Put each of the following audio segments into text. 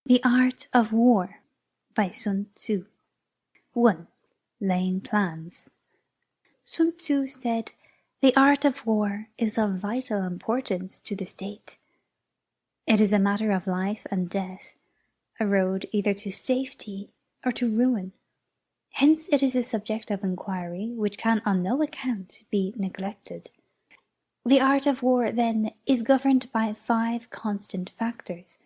The Art of War by Sun Tzu. 1. Laying Plans. Sun Tzu said, "The art of war is of vital importance to the state. It is a matter of life and death, a road either to safety or to ruin. Hence it is a subject of inquiry which can on no account be neglected. The art of war, then, is governed by 5 constant factors,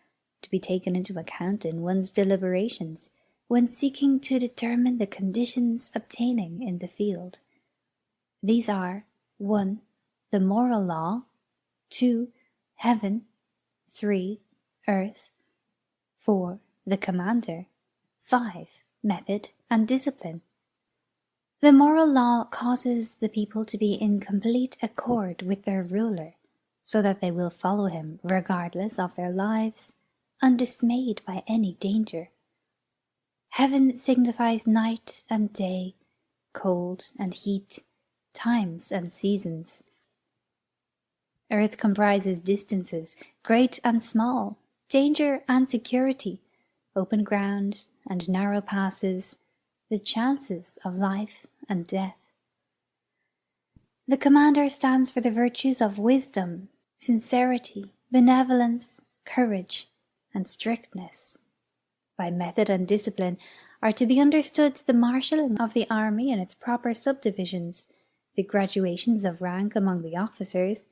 to be taken into account in one's deliberations when seeking to determine the conditions obtaining in the field. These are 1. The moral law, 2. Heaven, 3. Earth, 4. The commander, 5. Method and discipline. The moral law causes the people to be in complete accord with their ruler, so that they will follow him regardless of their lives, undismayed by any danger. Heaven signifies night and day, cold and heat, times and seasons. Earth comprises distances, great and small, danger and security, open ground and narrow passes, the chances of life and death. The commander stands for the virtues of wisdom, sincerity, benevolence, courage, and strictness. By method and discipline are to be understood the marshalling of the army in its proper subdivisions, the graduations of rank among the officers,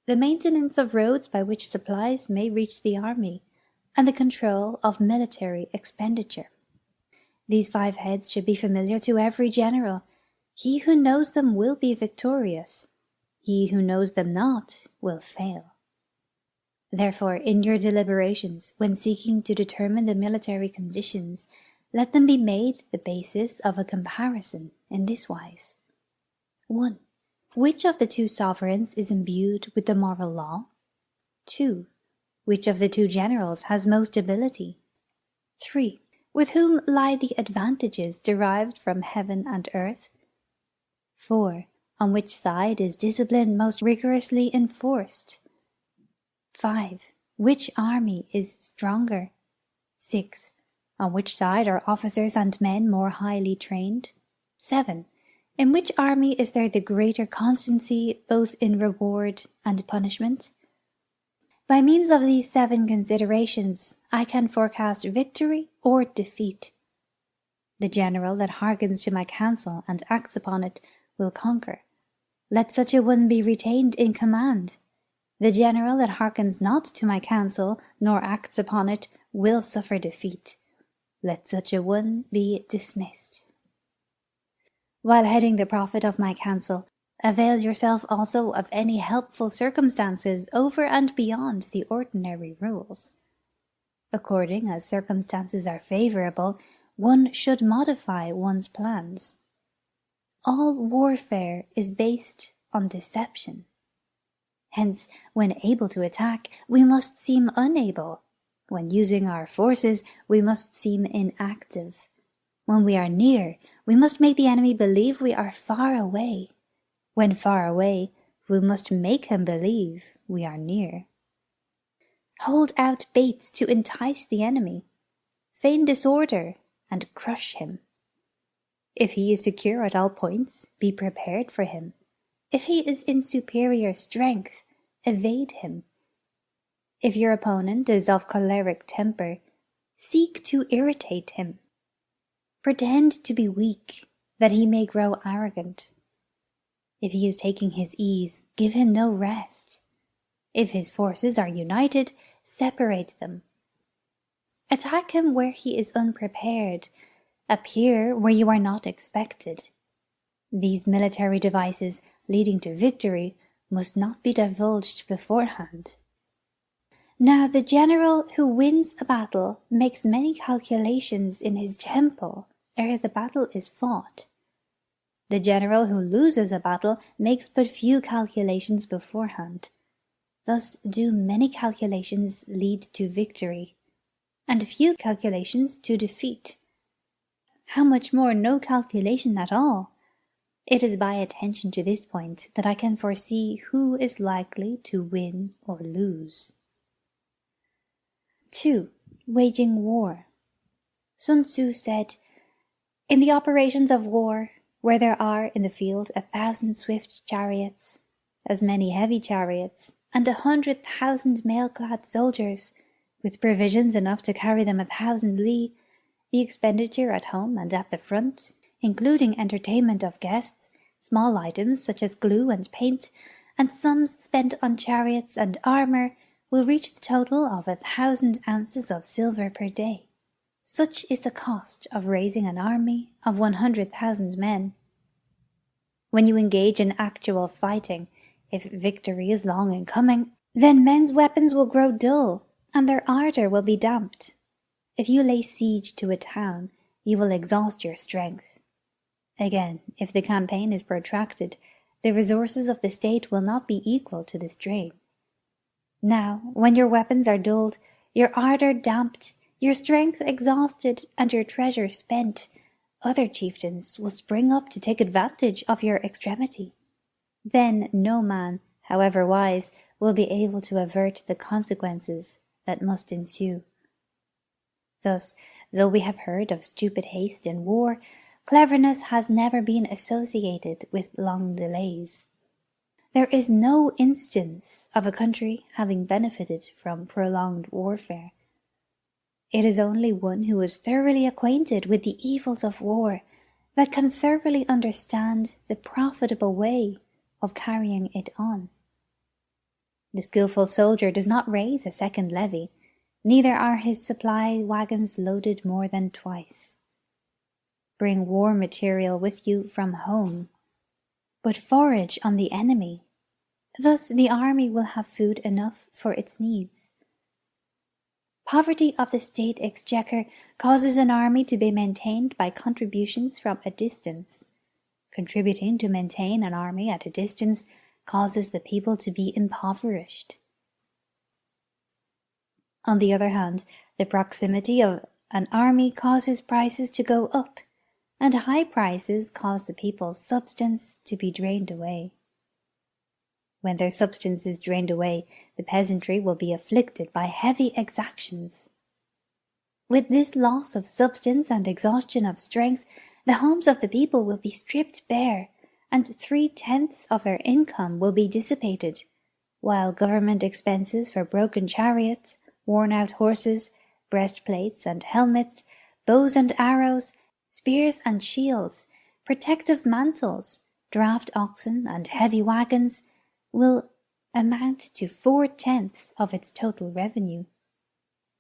the maintenance of roads by which supplies may reach the army, and the control of military expenditure. These 5 heads should be familiar to every general. He who knows them will be victorious. He who knows them not will fail. Therefore, in your deliberations, when seeking to determine the military conditions, let them be made the basis of a comparison in this wise. 1. Which of the 2 sovereigns is imbued with the moral law? 2. Which of the 2 generals has most ability? 3. With whom lie the advantages derived from heaven and earth? 4. On which side is discipline most rigorously enforced? 5. Which army is stronger? 6. On which side are officers and men more highly trained? 7. In which army is there the greater constancy both in reward and punishment? By means of these 7 considerations, I can forecast victory or defeat. The general that hearkens to my counsel and acts upon it will conquer. Let such a one be retained in command. The general that hearkens not to my counsel, nor acts upon it, will suffer defeat. Let such a one be dismissed. While heading the profit of my counsel, avail yourself also of any helpful circumstances over and beyond the ordinary rules. According as circumstances are favorable, one should modify one's plans. All warfare is based on deception. Hence, when able to attack, we must seem unable. When using our forces, we must seem inactive. When we are near, we must make the enemy believe we are far away. When far away, we must make him believe we are near. Hold out baits to entice the enemy. Feign disorder and crush him. If he is secure at all points, be prepared for him. If he is in superior strength, evade him. If your opponent is of choleric temper, seek to irritate him. Pretend to be weak, that he may grow arrogant. If he is taking his ease, give him no rest. If his forces are united, separate them. Attack him where he is unprepared. Appear where you are not expected. These military devices leading to victory must not be divulged beforehand. Now the general who wins a battle makes many calculations in his temple ere the battle is fought. The general who loses a battle makes but few calculations beforehand. Thus do many calculations lead to victory, and few calculations to defeat. How much more no calculation at all? It is by attention to this point that I can foresee who is likely to win or lose. 2. Waging war. Sun Tzu said, "In the operations of war, where there are in the field 1,000 swift chariots, as many heavy chariots, and 100,000 mail-clad soldiers, with provisions enough to carry them 1,000 li, the expenditure at home and at the front, including entertainment of guests, small items such as glue and paint, and sums spent on chariots and armour, will reach the total of 1,000 ounces of silver per day. Such is the cost of raising an army of 100,000 men. When you engage in actual fighting, if victory is long in coming, then men's weapons will grow dull, and their ardour will be damped. If you lay siege to a town, you will exhaust your strength. Again, if the campaign is protracted, the resources of the state will not be equal to the strain. Now, when your weapons are dulled, your ardour damped, your strength exhausted, and your treasure spent, other chieftains will spring up to take advantage of your extremity. Then no man, however wise, will be able to avert the consequences that must ensue. Thus, though we have heard of stupid haste in war, cleverness has never been associated with long delays. There is no instance of a country having benefited from prolonged warfare. It is only one who is thoroughly acquainted with the evils of war that can thoroughly understand the profitable way of carrying it on. The skillful soldier does not raise a second levy, neither are his supply wagons loaded more than twice. Bring war material with you from home, but forage on the enemy. Thus the army will have food enough for its needs. Poverty of the state exchequer causes an army to be maintained by contributions from a distance. Contributing to maintain an army at a distance causes the people to be impoverished. On the other hand, the proximity of an army causes prices to go up, and high prices cause the people's substance to be drained away. When their substance is drained away, the peasantry will be afflicted by heavy exactions. With this loss of substance and exhaustion of strength, the homes of the people will be stripped bare, and 3/10 of their income will be dissipated, while government expenses for broken chariots, worn-out horses, breastplates and helmets, bows and arrows, spears and shields, protective mantles, draft oxen and heavy wagons will amount to 4/10 of its total revenue.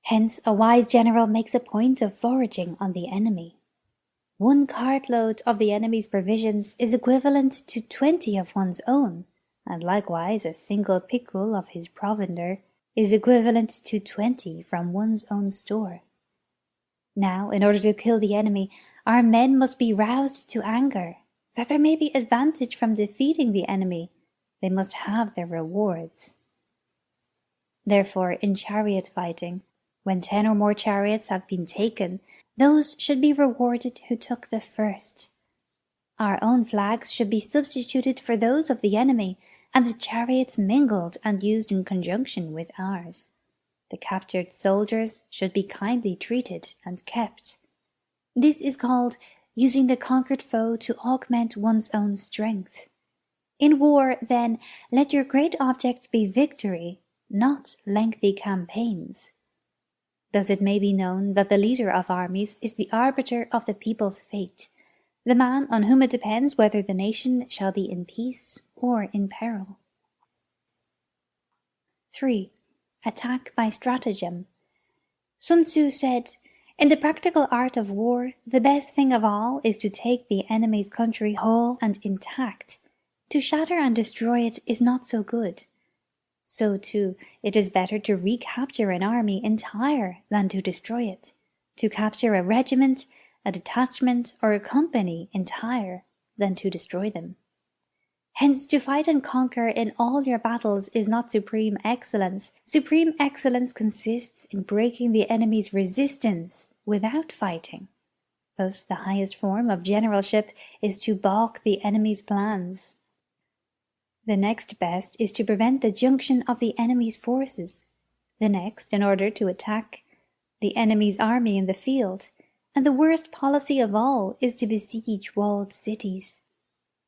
Hence a wise general makes a point of foraging on the enemy. 1 cartload of the enemy's provisions is equivalent to 20 of one's own, and likewise a single picul of his provender is equivalent to 20 from one's own store. Now, in order to kill the enemy, our men must be roused to anger, that there may be advantage from defeating the enemy. They must have their rewards. Therefore, in chariot fighting, when 10 or more chariots have been taken, those should be rewarded who took the first. Our own flags should be substituted for those of the enemy, and the chariots mingled and used in conjunction with ours. The captured soldiers should be kindly treated and kept. This is called using the conquered foe to augment one's own strength. In war, then, let your great object be victory, not lengthy campaigns. Thus it may be known that the leader of armies is the arbiter of the people's fate, the man on whom it depends whether the nation shall be in peace or in peril. 3. Attack by stratagem. Sun Tzu said, "In the practical art of war, the best thing of all is to take the enemy's country whole and intact. To shatter and destroy it is not so good. So, too, it is better to recapture an army entire than to destroy it, to capture a regiment, a detachment, or a company entire than to destroy them. Hence, to fight and conquer in all your battles is not supreme excellence. Supreme excellence consists in breaking the enemy's resistance without fighting. Thus, the highest form of generalship is to balk the enemy's plans. The next best is to prevent the junction of the enemy's forces. The next, in order to attack. the enemy's army in the field, and the worst policy of all is to besiege walled cities.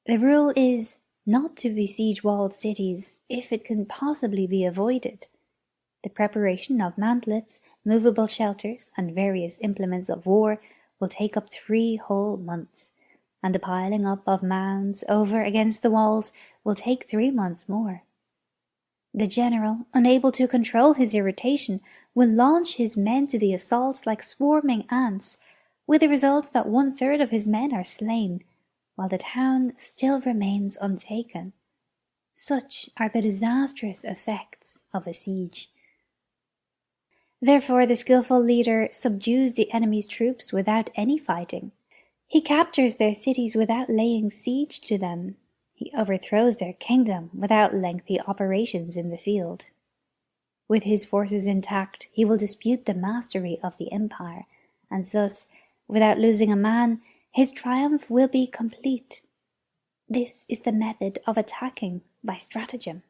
The rule is not to besiege walled cities if it can possibly be avoided. The preparation of mantlets, movable shelters, and various implements of war will take up 3 whole months, and the piling up of mounds over against the walls will take 3 months more. The general, unable to control his irritation, will launch his men to the assault like swarming ants, with the result that 1/3 of his men are slain, while the town still remains untaken. Such are the disastrous effects of a siege. Therefore the skillful leader subdues the enemy's troops without any fighting. He captures their cities without laying siege to them. He overthrows their kingdom without lengthy operations in the field. With his forces intact, he will dispute the mastery of the empire, and thus, without losing a man, his triumph will be complete. This is the method of attacking by stratagem.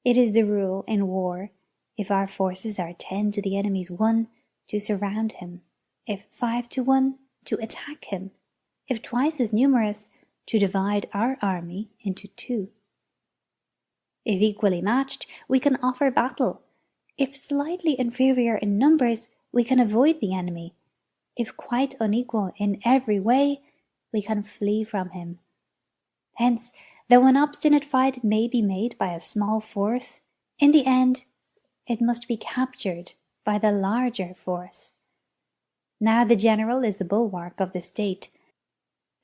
It is the rule in war, if our forces are 10 to the enemy's 1, to surround him; if 5 to 1, to attack him; if twice as numerous, to divide our army into 2. If equally matched, we can offer battle; if slightly inferior in numbers, we can avoid the enemy; if quite unequal in every way, we can flee from him. Hence, though an obstinate fight may be made by a small force, in the end it must be captured by the larger force. Now the general is the bulwark of the state.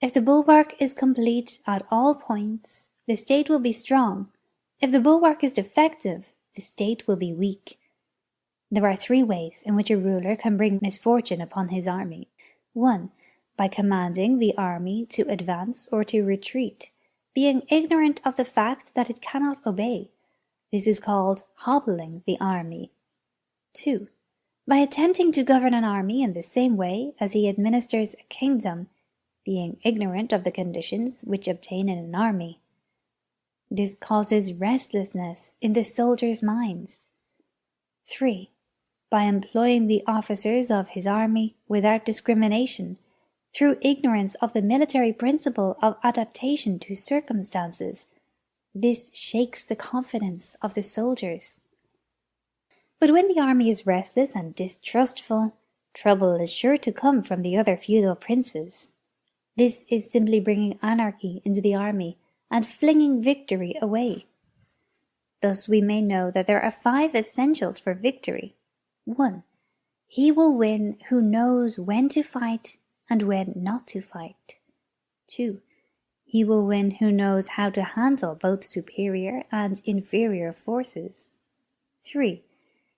If the bulwark is complete at all points, the state will be strong. If the bulwark is defective, the state will be weak. There are 3 ways in which a ruler can bring misfortune upon his army. 1. By commanding the army to advance or to retreat, being ignorant of the fact that it cannot obey. This is called hobbling the army. 2. By attempting to govern an army in the same way as he administers a kingdom, being ignorant of the conditions which obtain in an army. This causes restlessness in the soldiers' minds. 3. By employing the officers of his army without discrimination, through ignorance of the military principle of adaptation to circumstances. This shakes the confidence of the soldiers. But when the army is restless and distrustful, trouble is sure to come from the other feudal princes. This is simply bringing anarchy into the army and flinging victory away. Thus we may know that there are 5 essentials for victory. 1. He will win who knows when to fight and when not to fight. 2. He will win who knows how to handle both superior and inferior forces. 3.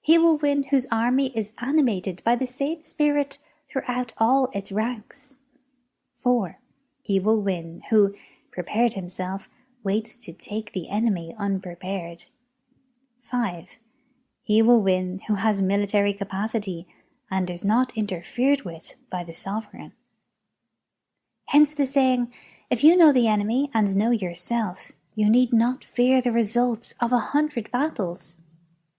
He will win whose army is animated by the same spirit throughout all its ranks. 4. He will win who, prepared himself, waits to take the enemy unprepared. 5. He will win who has military capacity and is not interfered with by the sovereign. Hence the saying, if you know the enemy and know yourself, you need not fear the result of 100 battles.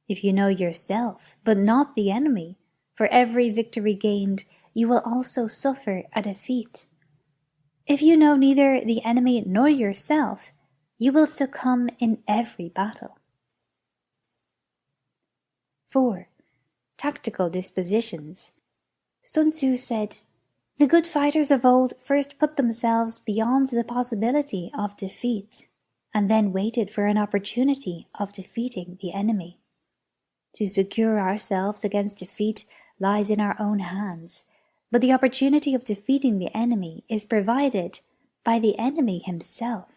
If you know yourself, but not the enemy, for every victory gained, you will also suffer a defeat. If you know neither the enemy nor yourself, you will succumb in every battle. 4. Tactical dispositions. Sun Tzu said, "The good fighters of old first put themselves beyond the possibility of defeat, and then waited for an opportunity of defeating the enemy. To secure ourselves against defeat lies in our own hands, but the opportunity of defeating the enemy is provided by the enemy himself."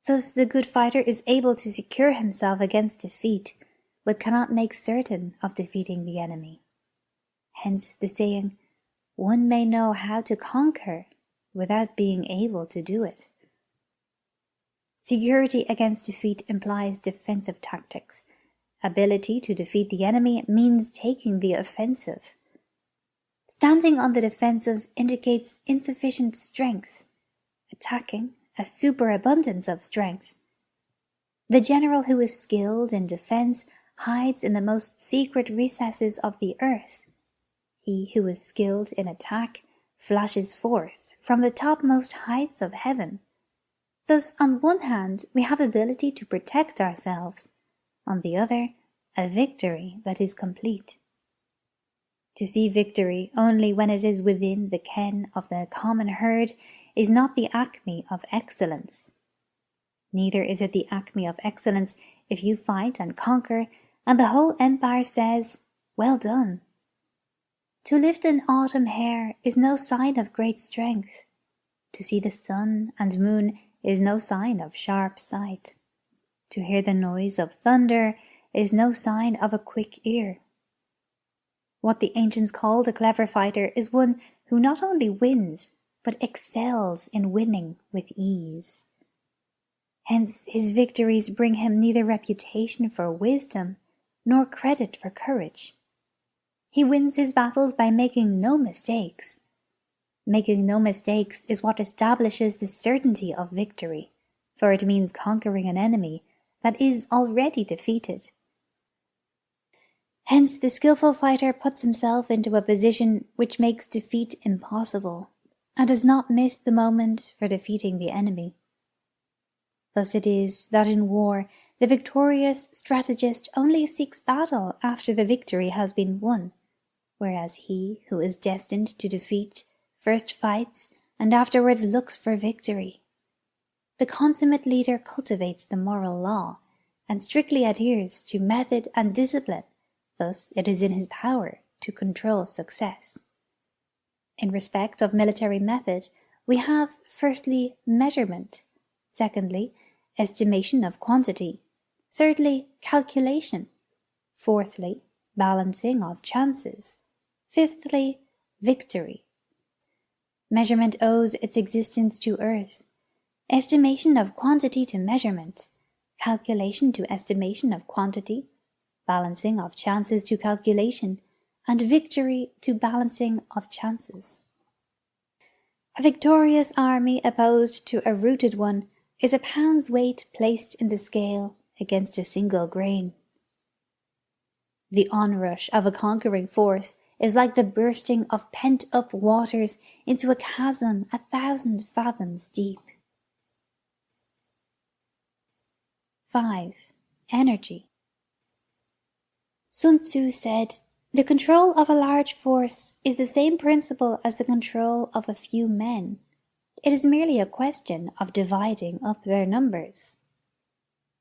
Thus the good fighter is able to secure himself against defeat, but cannot make certain of defeating the enemy. Hence the saying, one may know how to conquer without being able to do it. Security against defeat implies defensive tactics. Ability to defeat the enemy means taking the offensive. Standing on the defensive indicates insufficient strength, attacking a superabundance of strength. The general who is skilled in defense hides in the most secret recesses of the earth. He who is skilled in attack flashes forth from the topmost heights of heaven. Thus, on one hand, we have ability to protect ourselves, on the other, a victory that is complete. To see victory only when it is within the ken of the common herd is not the acme of excellence. Neither is it the acme of excellence if you fight and conquer, and the whole empire says, "Well done." To lift an autumn hair is no sign of great strength. To see the sun and moon is no sign of sharp sight. To hear the noise of thunder is no sign of a quick ear. What the ancients called a clever fighter is one who not only wins, but excels in winning with ease. Hence his victories bring him neither reputation for wisdom nor credit for courage. He wins his battles by making no mistakes. Making no mistakes is what establishes the certainty of victory, for it means conquering an enemy that is already defeated. Hence the skillful fighter puts himself into a position which makes defeat impossible, and does not miss the moment for defeating the enemy. Thus it is that in war the victorious strategist only seeks battle after the victory has been won, whereas he who is destined to defeat first fights and afterwards looks for victory. The consummate leader cultivates the moral law, and strictly adheres to method and discipline. Thus it is in his power to control success. In respect of military method, we have firstly measurement, secondly estimation of quantity, thirdly calculation, fourthly balancing of chances, fifthly victory. Measurement owes its existence to earth, estimation of quantity to measurement, calculation to estimation of quantity, balancing of chances to calculation, and victory to balancing of chances. A victorious army opposed to a routed one is a pound's weight placed in the scale against a single grain. The onrush of a conquering force is like the bursting of pent-up waters into a chasm 1,000 fathoms deep. 5. Energy. Sun Tzu said, "The control of a large force is the same principle as the control of a few men. It is merely a question of dividing up their numbers."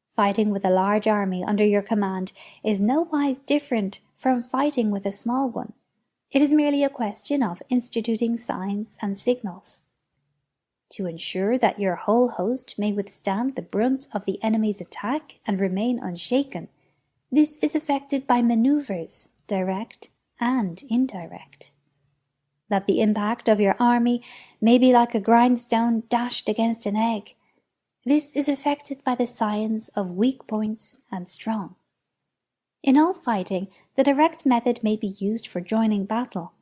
Fighting with a large army under your command is nowise different from fighting with a small one. It is merely a question of instituting signs and signals. To ensure that your whole host may withstand the brunt of the enemy's attack and remain unshaken, this is effected by maneuvers, direct and indirect. That the impact of your army may be like a grindstone dashed against an egg, this is effected by the science of weak points and strong. In all fighting, the direct method may be used for joining battle,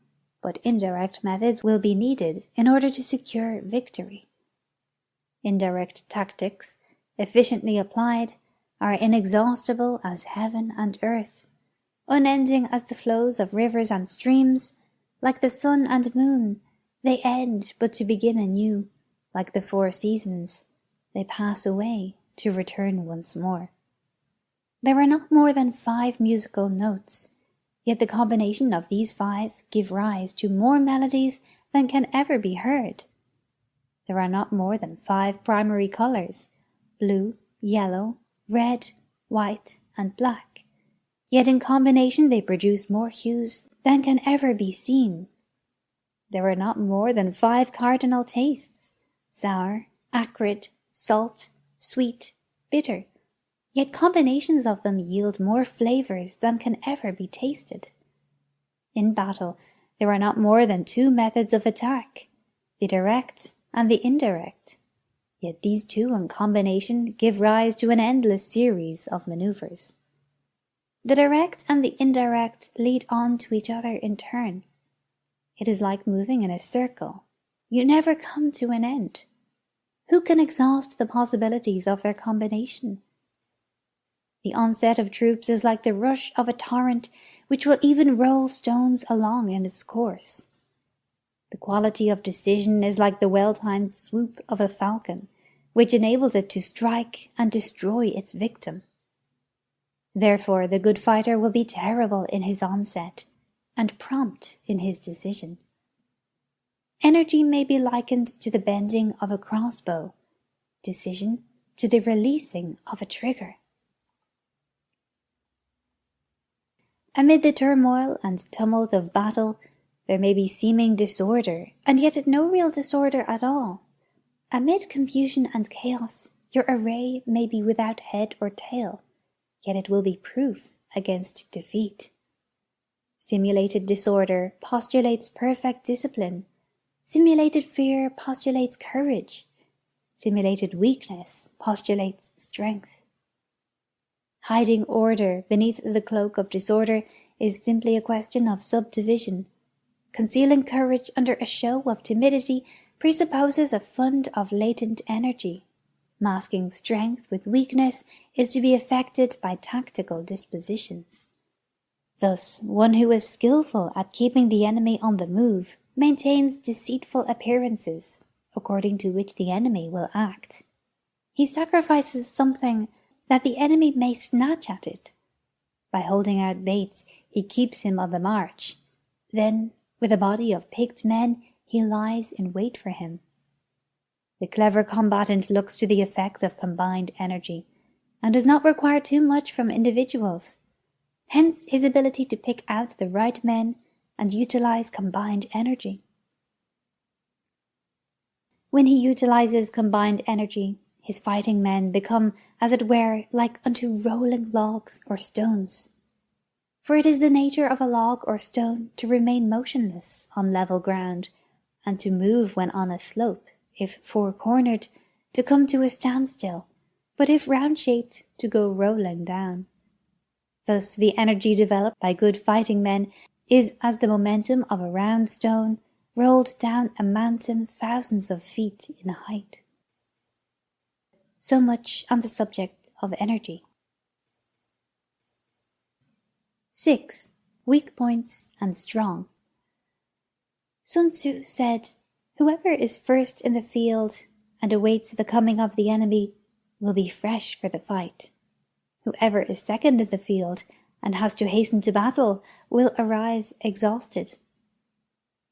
but indirect methods will be needed in order to secure victory. Indirect tactics, efficiently applied, are inexhaustible as heaven and earth, unending as the flows of rivers and streams. Like the sun and moon, they end but to begin anew. Like the 4 seasons, they pass away to return once more. There are not more than 5 musical notes, yet the combination of these 5 give rise to more melodies than can ever be heard. There are not more than 5 primary colors, blue, yellow, red, white, and black, yet in combination they produce more hues than can ever be seen. There are not more than 5 cardinal tastes, sour, acrid, salt, sweet, bitter, yet combinations of them yield more flavors than can ever be tasted. In battle, there are not more than 2 methods of attack, the direct and the indirect, yet these 2 in combination give rise to an endless series of maneuvers. The direct and the indirect lead on to each other in turn. It is like moving in a circle. You never come to an end. Who can exhaust the possibilities of their combination? The onset of troops is like the rush of a torrent which will even roll stones along in its course. The quality of decision is like the well-timed swoop of a falcon, which enables it to strike and destroy its victim. Therefore, the good fighter will be terrible in his onset and prompt in his decision. Energy may be likened to the bending of a crossbow, decision to the releasing of a trigger. Amid the turmoil and tumult of battle, there may be seeming disorder, and yet no real disorder at all. Amid confusion and chaos, your array may be without head or tail, yet it will be proof against defeat. Simulated disorder postulates perfect discipline. Simulated fear postulates courage. Simulated weakness postulates strength. Hiding order beneath the cloak of disorder is simply a question of subdivision. Concealing courage under a show of timidity presupposes a fund of latent energy. Masking strength with weakness is to be effected by tactical dispositions. Thus, one who is skillful at keeping the enemy on the move maintains deceitful appearances, according to which the enemy will act. He sacrifices something that the enemy may snatch at it. By holding out baits, he keeps him on the march. Then, with a body of picked men, he lies in wait for him. The clever combatant looks to the effect of combined energy, and does not require too much from individuals. Hence his ability to pick out the right men and utilize combined energy. When he utilizes combined energy, his fighting men become, as it were, like unto rolling logs or stones. For it is the nature of a log or stone to remain motionless on level ground, and to move when on a slope, if four-cornered, to come to a standstill, but if round-shaped, to go rolling down. Thus the energy developed by good fighting men is as the momentum of a round stone rolled down a mountain thousands of feet in height. So much on the subject of energy. 6. Weak points and strong. Sun Tzu said, "Whoever is first in the field and awaits the coming of the enemy will be fresh for the fight. Whoever is second in the field and has to hasten to battle will arrive exhausted."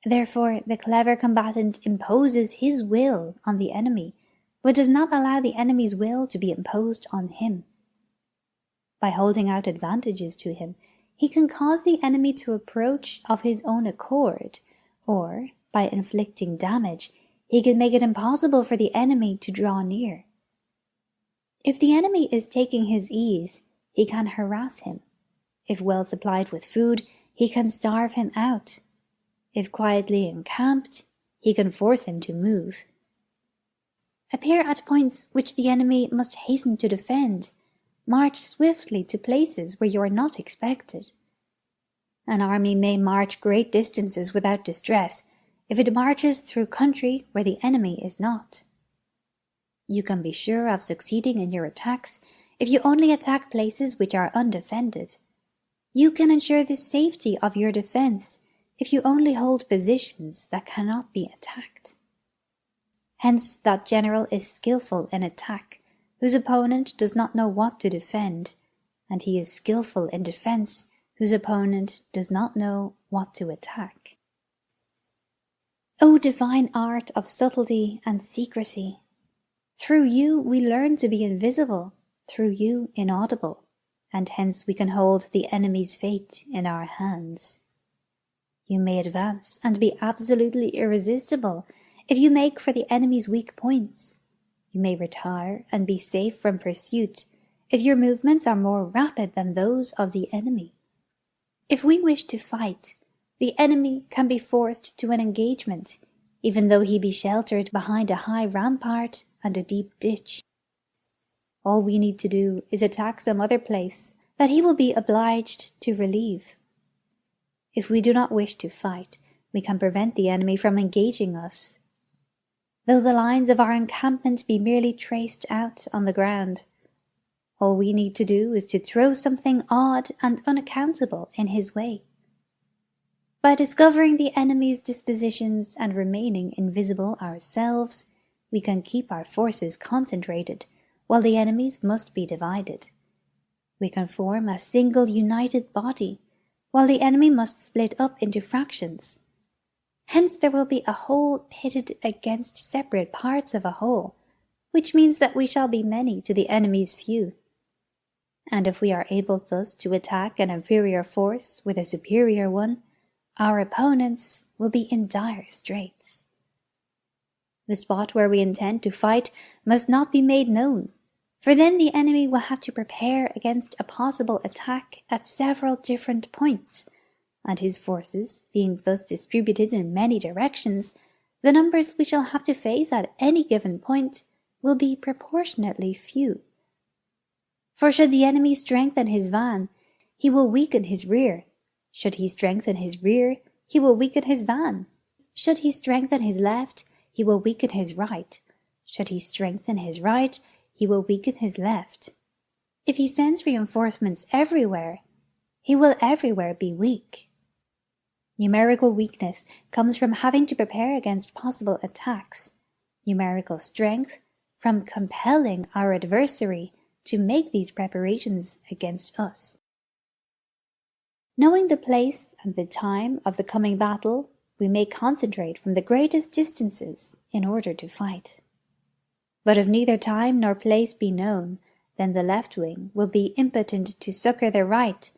Therefore, the clever combatant imposes his will on the enemy, but does not allow the enemy's will to be imposed on him. By holding out advantages to him, he can cause the enemy to approach of his own accord, or, by inflicting damage, he can make it impossible for the enemy to draw near. If the enemy is taking his ease, he can harass him. If well supplied with food, he can starve him out. If quietly encamped, he can force him to move. Appear at points which the enemy must hasten to defend. March swiftly to places where you are not expected. An army may march great distances without distress if it marches through country where the enemy is not. You can be sure of succeeding in your attacks if you only attack places which are undefended. You can ensure the safety of your defense if you only hold positions that cannot be attacked. Hence that general is skillful in attack, whose opponent does not know what to defend, and he is skillful in defense, whose opponent does not know what to attack. O divine art of subtlety and secrecy! Through you we learn to be invisible, through you inaudible, and hence we can hold the enemy's fate in our hands. You may advance and be absolutely irresistible if you make for the enemy's weak points. You may retire and be safe from pursuit if your movements are more rapid than those of the enemy. If we wish to fight, the enemy can be forced to an engagement, even though he be sheltered behind a high rampart and a deep ditch. All we need to do is attack some other place that he will be obliged to relieve. If we do not wish to fight, we can prevent the enemy from engaging us. Though the lines of our encampment be merely traced out on the ground, All we need to do is to throw something odd and unaccountable in his way. By discovering the enemy's dispositions and remaining invisible ourselves, we can keep our forces concentrated, while the enemy's must be divided. We can form a single united body, while the enemy must split up into fractions. Hence there will be a whole pitted against separate parts of a whole, which means that we shall be many to the enemy's few. And if we are able thus to attack an inferior force with a superior one, our opponents will be in dire straits. The spot where we intend to fight must not be made known, for then the enemy will have to prepare against a possible attack at several different points, and his forces, being thus distributed in many directions, the numbers we shall have to face at any given point will be proportionately few. For should the enemy strengthen his van, he will weaken his rear. Should he strengthen his rear, he will weaken his van. Should he strengthen his left, he will weaken his right. Should he strengthen his right, he will weaken his left. If he sends reinforcements everywhere, he will everywhere be weak. Numerical weakness comes from having to prepare against possible attacks. Numerical strength from compelling our adversary to make these preparations against us. Knowing the place and the time of the coming battle, we may concentrate from the greatest distances in order to fight. But if neither time nor place be known, then the left wing will be impotent to succour the right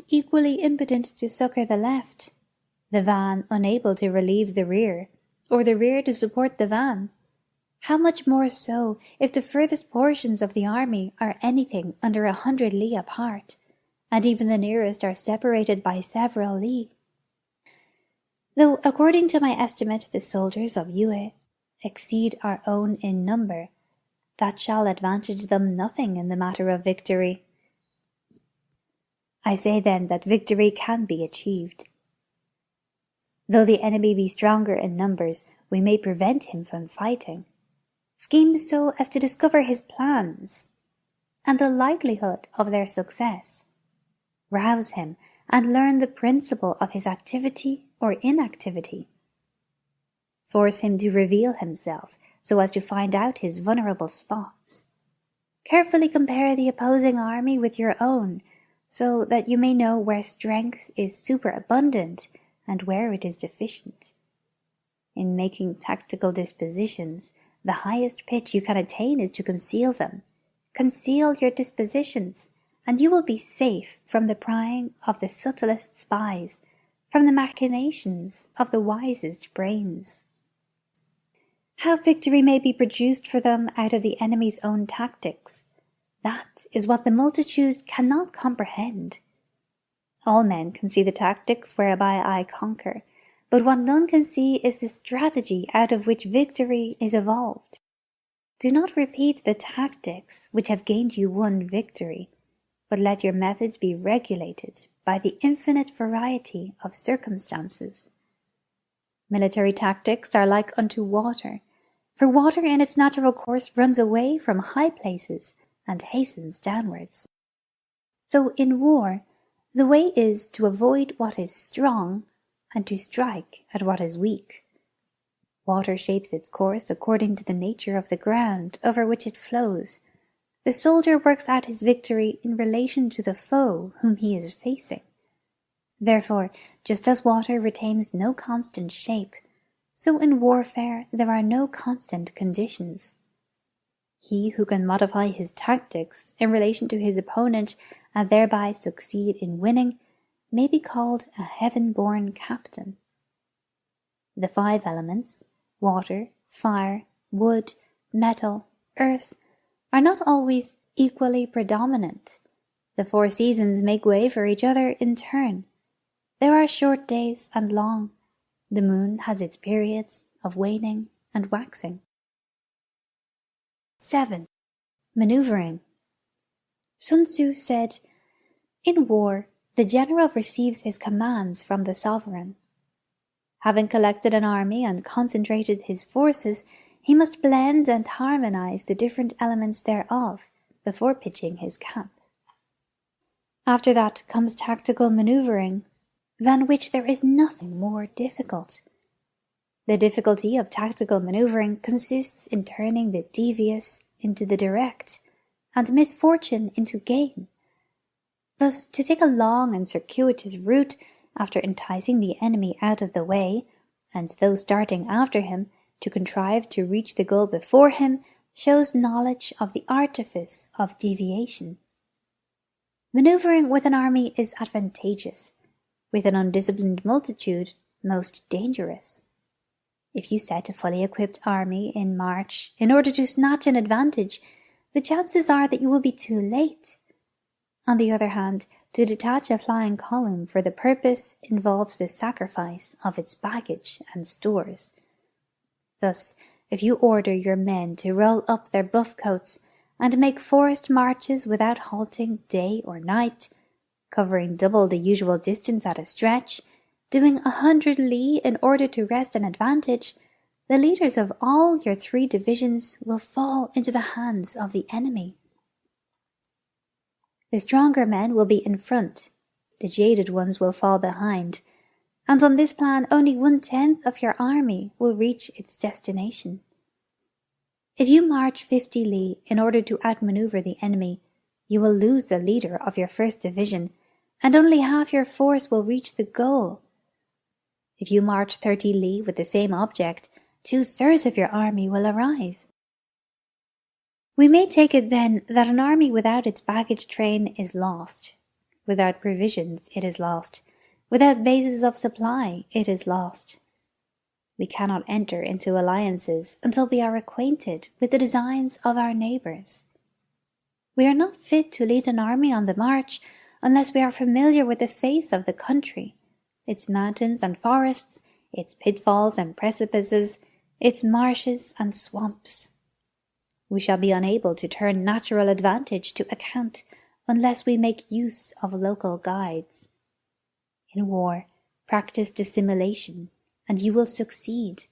equally impotent to succour the left, the van unable to relieve the rear, or the rear to support the van. How much more so if the furthest portions of the army are anything under 100 li apart, and even the nearest are separated by several li. Though according to my estimate the soldiers of Yue exceed our own in number, that shall advantage them nothing in the matter of victory. I say then that victory can be achieved. Though the enemy be stronger in numbers, we may prevent him from fighting. Scheme so as to discover his plans, and the likelihood of their success. Rouse him, and learn the principle of his activity or inactivity. Force him to reveal himself, so as to find out his vulnerable spots. Carefully compare the opposing army with your own, so that you may know where strength is superabundant and where it is deficient. In making tactical dispositions, the highest pitch you can attain is to conceal them. Conceal your dispositions, and you will be safe from the prying of the subtlest spies, from the machinations of the wisest brains. How victory may be produced for them out of the enemy's own tactics, that is what the multitude cannot comprehend. All men can see the tactics whereby I conquer, but what none can see is the strategy out of which victory is evolved. Do not repeat the tactics which have gained you one victory, but let your methods be regulated by the infinite variety of circumstances. Military tactics are like unto water, for water in its natural course runs away from high places and hastens downwards. So in war, the way is to avoid what is strong and to strike at what is weak. Water shapes its course according to the nature of the ground over which it flows. The soldier works out his victory in relation to the foe whom he is facing. Therefore, just as water retains no constant shape, so in warfare there are no constant conditions. He who can modify his tactics in relation to his opponent and thereby succeed in winning may be called a heaven-born captain. The 5 elements, water, fire, wood, metal, earth, are not always equally predominant. The 4 seasons make way for each other in turn. There are short days and long. The moon has its periods of waning and waxing. 7. Maneuvering. Sun Tzu said, "In war, the general receives his commands from the sovereign. Having collected an army and concentrated his forces, he must blend and harmonize the different elements thereof, before pitching his camp. After that comes tactical maneuvering, than which there is nothing more difficult. The difficulty of tactical maneuvering consists in turning the devious into the direct, and misfortune into gain. Thus, to take a long and circuitous route after enticing the enemy out of the way, and those darting after him to contrive to reach the goal before him, shows knowledge of the artifice of deviation. Maneuvering with an army is advantageous, with an undisciplined multitude most dangerous. If you set a fully equipped army in march in order to snatch an advantage, the chances are that you will be too late. On the other hand, to detach a flying column for the purpose involves the sacrifice of its baggage and stores. Thus, if you order your men to roll up their buff coats and make forced marches without halting day or night, covering double the usual distance at a stretch, doing 100 li in order to wrest an advantage, the leaders of all your 3 divisions will fall into the hands of the enemy. The stronger men will be in front, the jaded ones will fall behind, and on this plan only 1/10 of your army will reach its destination. If you march 50 li in order to outmaneuver the enemy, you will lose the leader of your first division, and only half your force will reach the goal. If you march 30 li with the same object, 2/3 of your army will arrive. We may take it then that an army without its baggage train is lost. Without provisions it is lost. Without bases of supply it is lost. We cannot enter into alliances until we are acquainted with the designs of our neighbours. We are not fit to lead an army on the march unless we are familiar with the face of the country, its mountains and forests, its pitfalls and precipices, its marshes and swamps. We shall be unable to turn natural advantage to account unless we make use of local guides. In war, practice dissimulation, and you will succeed.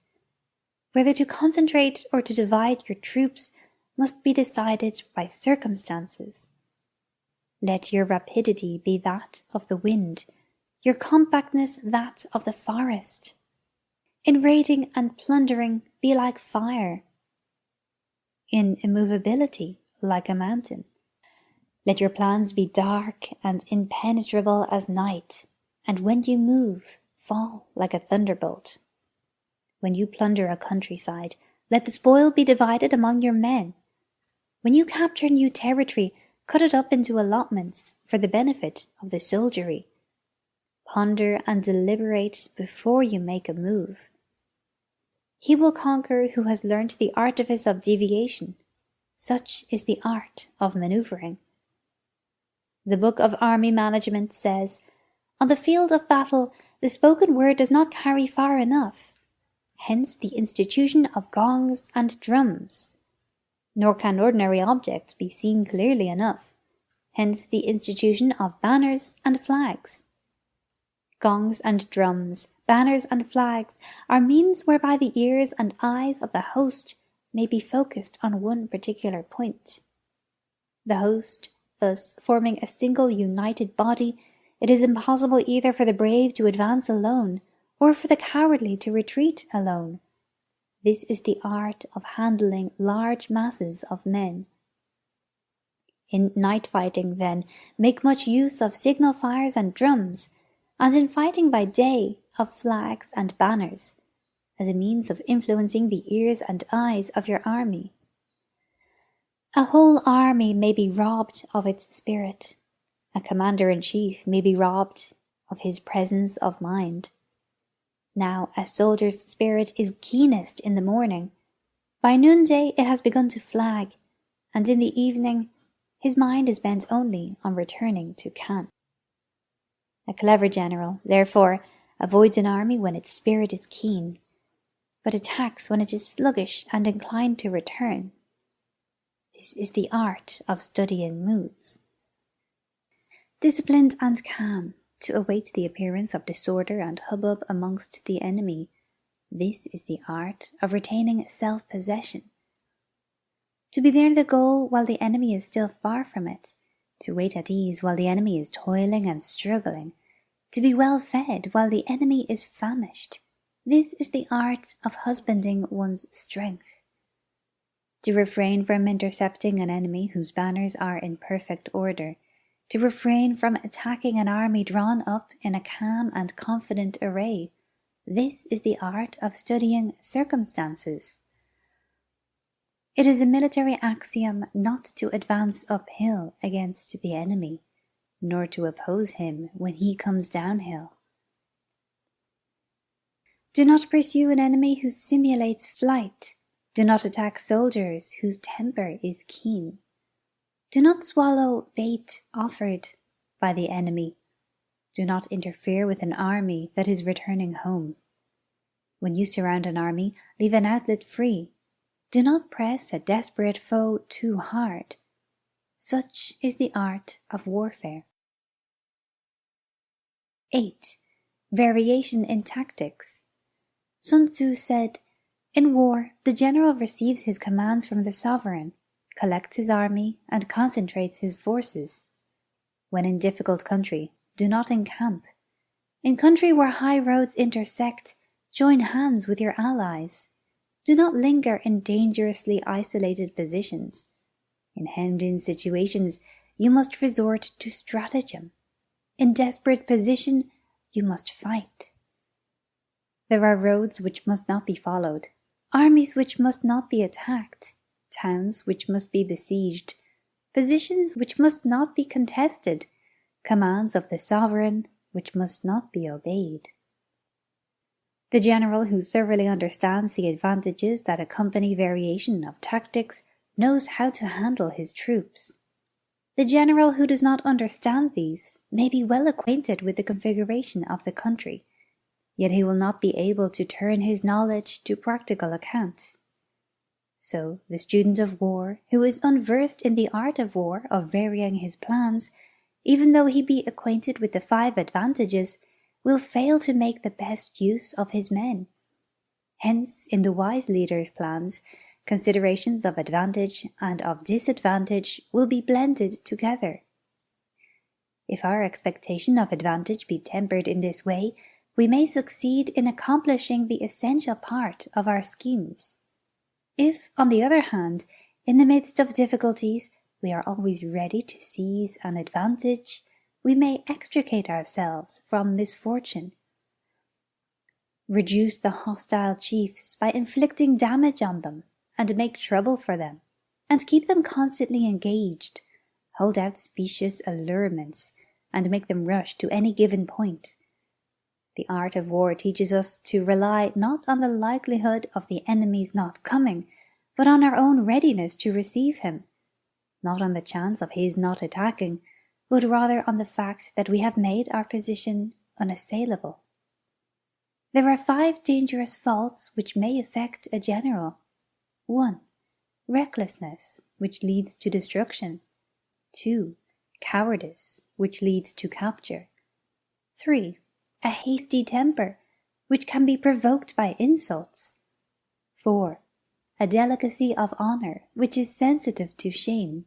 Whether to concentrate or to divide your troops must be decided by circumstances. Let your rapidity be that of the wind, your compactness that of the forest. In raiding and plundering, be like fire. In immovability, like a mountain. Let your plans be dark and impenetrable as night, and when you move, fall like a thunderbolt. When you plunder a countryside, let the spoil be divided among your men. When you capture new territory, cut it up into allotments for the benefit of the soldiery. Ponder and deliberate before you make a move. He will conquer who has learnt the artifice of deviation. Such is the art of maneuvering. The Book of Army Management says, "On the field of battle, the spoken word does not carry far enough. Hence the institution of gongs and drums. Nor can ordinary objects be seen clearly enough. Hence the institution of banners and flags." Gongs and drums, banners and flags are means whereby the ears and eyes of the host may be focused on one particular point. The host, thus forming a single united body, it is impossible either for the brave to advance alone, or for the cowardly to retreat alone. This is the art of handling large masses of men. In night fighting, then, make much use of signal fires and drums, and in fighting by day, of flags and banners, as a means of influencing the ears and eyes of your army. A whole army may be robbed of its spirit. A commander-in-chief may be robbed of his presence of mind. Now a soldier's spirit is keenest in the morning. By noonday it has begun to flag, and in the evening his mind is bent only on returning to camp. A clever general, therefore, avoids an army when its spirit is keen, but attacks when it is sluggish and inclined to return. This is the art of studying moods. Disciplined and calm, to await the appearance of disorder and hubbub amongst the enemy, this is the art of retaining self-possession. To be near the goal while the enemy is still far from it, to wait at ease while the enemy is toiling and struggling, to be well fed while the enemy is famished. This is the art of husbanding one's strength. To refrain from intercepting an enemy whose banners are in perfect order, to refrain from attacking an army drawn up in a calm and confident array. This is the art of studying circumstances. It is a military axiom not to advance uphill against the enemy, nor to oppose him when he comes downhill. Do not pursue an enemy who simulates flight. Do not attack soldiers whose temper is keen. Do not swallow bait offered by the enemy. Do not interfere with an army that is returning home. When you surround an army, leave an outlet free. Do not press a desperate foe too hard. Such is the art of warfare. 8. Variation in tactics. Sun Tzu said, "In war, the general receives his commands from the sovereign, collects his army, and concentrates his forces. When in difficult country, do not encamp. In country where high roads intersect, join hands with your allies. Do not linger in dangerously isolated positions. In hemmed-in situations, you must resort to stratagem. In desperate position, you must fight. There are roads which must not be followed, armies which must not be attacked, towns which must be besieged, positions which must not be contested, commands of the sovereign which must not be obeyed." The general who thoroughly understands the advantages that accompany variation of tactics knows how to handle his troops. The general who does not understand these may be well acquainted with the configuration of the country, yet he will not be able to turn his knowledge to practical account. So the student of war, who is unversed in the art of war of varying his plans, even though he be acquainted with the 5 advantages, will fail to make the best use of his men. Hence, in the wise leader's plans, considerations of advantage and of disadvantage will be blended together. If our expectation of advantage be tempered in this way, we may succeed in accomplishing the essential part of our schemes. If, on the other hand, in the midst of difficulties, we are always ready to seize an advantage, we may extricate ourselves from misfortune. Reduce the hostile chiefs by inflicting damage on them, and make trouble for them, and keep them constantly engaged. Hold out specious allurements, and make them rush to any given point. The art of war teaches us to rely not on the likelihood of the enemy's not coming, but on our own readiness to receive him, not on the chance of his not attacking, but rather on the fact that we have made our position unassailable. There are 5 dangerous faults which may affect a general. 1. Recklessness, which leads to destruction. 2. Cowardice, which leads to capture. 3. A hasty temper, which can be provoked by insults. 4. A delicacy of honor, which is sensitive to shame.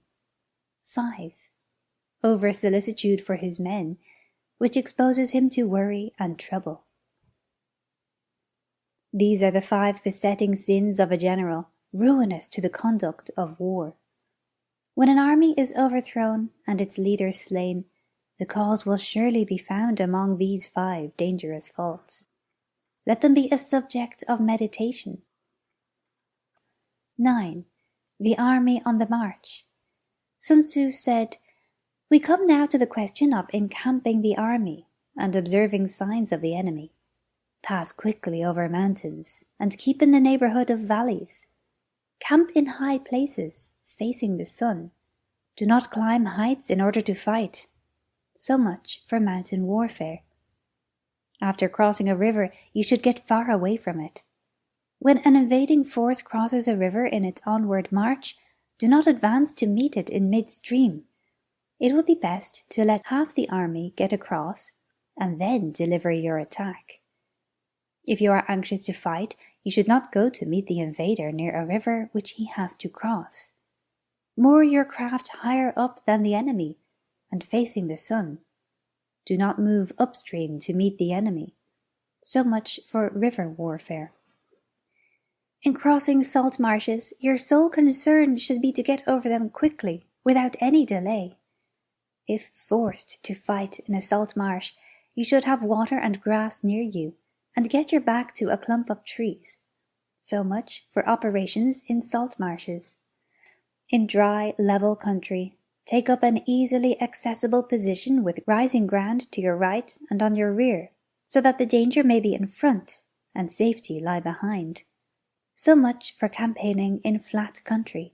5. Over-solicitude for his men, which exposes him to worry and trouble. These are the 5 besetting sins of a general, ruinous to the conduct of war. When an army is overthrown and its leader slain, the cause will surely be found among these 5 dangerous faults. Let them be a subject of meditation. 9. The army on the march. Sun Tzu said, "We come now to the question of encamping the army and observing signs of the enemy. Pass quickly over mountains and keep in the neighborhood of valleys. Camp in high places, facing the sun. Do not climb heights in order to fight." So much for mountain warfare. After crossing a river, you should get far away from it. When an invading force crosses a river in its onward march, do not advance to meet it in midstream. It would be best to let half the army get across and then deliver your attack. If you are anxious to fight, you should not go to meet the invader near a river which he has to cross. Moor your craft higher up than the enemy and facing the sun. Do not move upstream to meet the enemy. So much for river warfare. In crossing salt marshes, your sole concern should be to get over them quickly, without any delay. If forced to fight in a salt marsh, you should have water and grass near you, and get your back to a clump of trees. So much for operations in salt marshes. In dry, level country, take up an easily accessible position with rising ground to your right and on your rear, so that the danger may be in front and safety lie behind. So much for campaigning in flat country.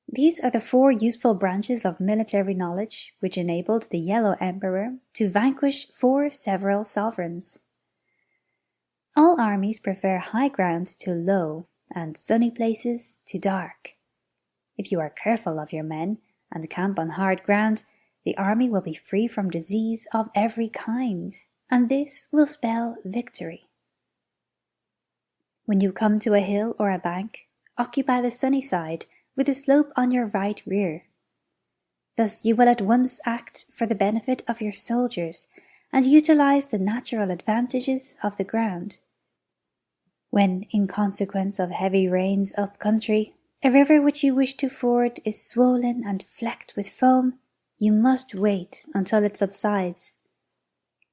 These are the 4 useful branches of military knowledge which enabled the Yellow Emperor to vanquish 4 several sovereigns. All armies prefer high ground to low, and sunny places to dark. If you are careful of your men and camp on hard ground, the army will be free from disease of every kind, and this will spell victory. When you come to a hill or a bank, occupy the sunny side with a slope on your right rear. Thus you will at once act for the benefit of your soldiers and utilize the natural advantages of the ground. When, in consequence of heavy rains up country, a river which you wish to ford is swollen and flecked with foam, you must wait until it subsides.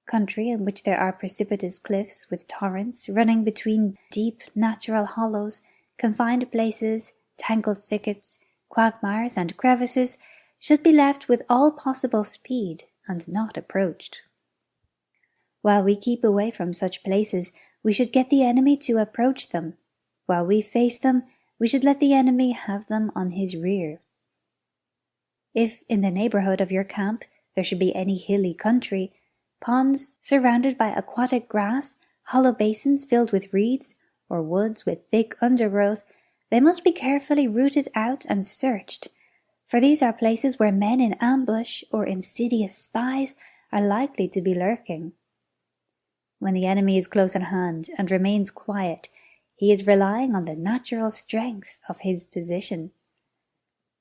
Country in which there are precipitous cliffs with torrents running between deep natural hollows, confined places, tangled thickets, quagmires and crevices should be left with all possible speed and not approached. While we keep away from such places, we should get the enemy to approach them. While we face them, we should let the enemy have them on his rear. If in the neighborhood of your camp there should be any hilly country, ponds surrounded by aquatic grass, hollow basins filled with reeds, or woods with thick undergrowth, they must be carefully rooted out and searched, for these are places where men in ambush or insidious spies are likely to be lurking. When the enemy is close at hand and remains quiet, he is relying on the natural strength of his position.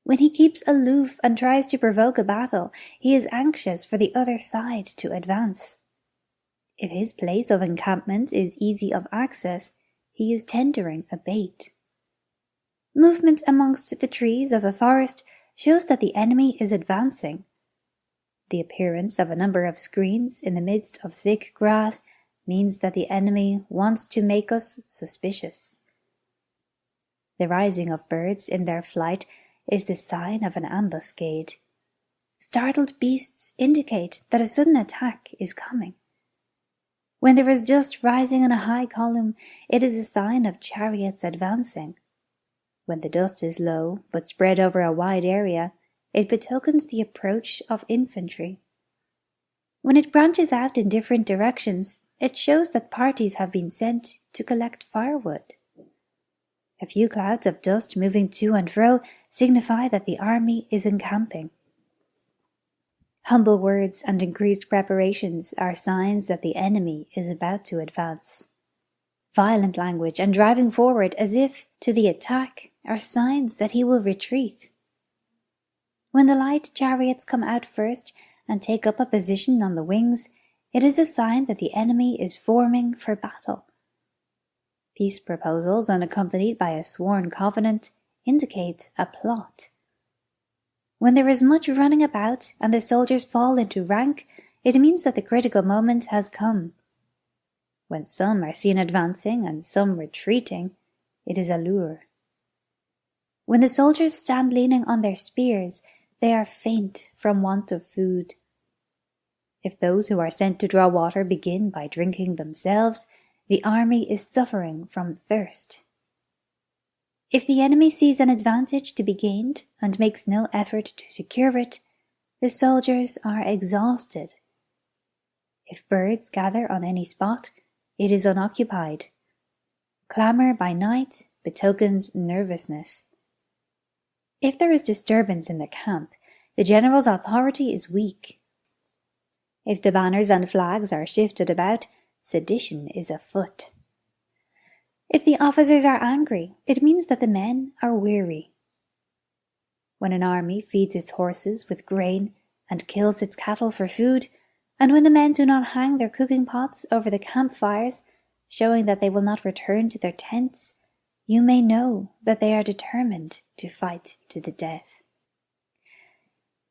When he keeps aloof and tries to provoke a battle, he is anxious for the other side to advance. If his place of encampment is easy of access, he is tendering a bait. Movement amongst the trees of a forest shows that the enemy is advancing. The appearance of a number of screens in the midst of thick grass means that the enemy wants to make us suspicious. The rising of birds in their flight is the sign of an ambuscade. Startled beasts indicate that a sudden attack is coming. When there is dust rising in a high column, it is a sign of chariots advancing. When the dust is low but spread over a wide area, it betokens the approach of infantry. When it branches out in different directions, it shows that parties have been sent to collect firewood. A few clouds of dust moving to and fro signify that the army is encamping. Humble words and increased preparations are signs that the enemy is about to advance. Violent language and driving forward as if to the attack are signs that he will retreat. When the light chariots come out first and take up a position on the wings, it is a sign that the enemy is forming for battle. Peace proposals unaccompanied by a sworn covenant indicate a plot. When there is much running about and the soldiers fall into rank, it means that the critical moment has come. When some are seen advancing and some retreating, it is a lure. When the soldiers stand leaning on their spears, they are faint from want of food. If those who are sent to draw water begin by drinking themselves, the army is suffering from thirst. If the enemy sees an advantage to be gained and makes no effort to secure it, the soldiers are exhausted. If birds gather on any spot, it is unoccupied. Clamour by night betokens nervousness. If there is disturbance in the camp, the general's authority is weak. If the banners and flags are shifted about, sedition is afoot. If the officers are angry, it means that the men are weary. When an army feeds its horses with grain and kills its cattle for food, and when the men do not hang their cooking pots over the campfires, showing that they will not return to their tents, you may know that they are determined to fight to the death.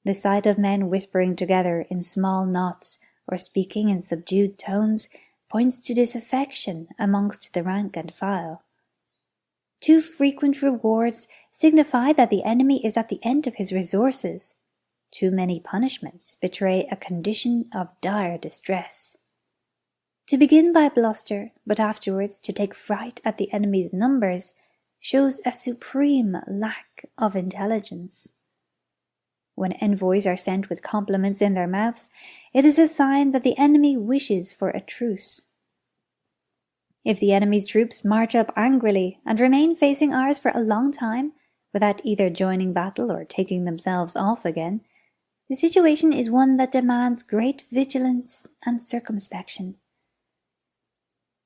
The sight of men whispering together in small knots or speaking in subdued tones points to disaffection amongst the rank and file. Too frequent rewards signify that the enemy is at the end of his resources. Too many punishments betray a condition of dire distress. To begin by bluster, but afterwards to take fright at the enemy's numbers, shows a supreme lack of intelligence. When envoys are sent with compliments in their mouths, it is a sign that the enemy wishes for a truce. If the enemy's troops march up angrily and remain facing ours for a long time, without either joining battle or taking themselves off again, the situation is one that demands great vigilance and circumspection.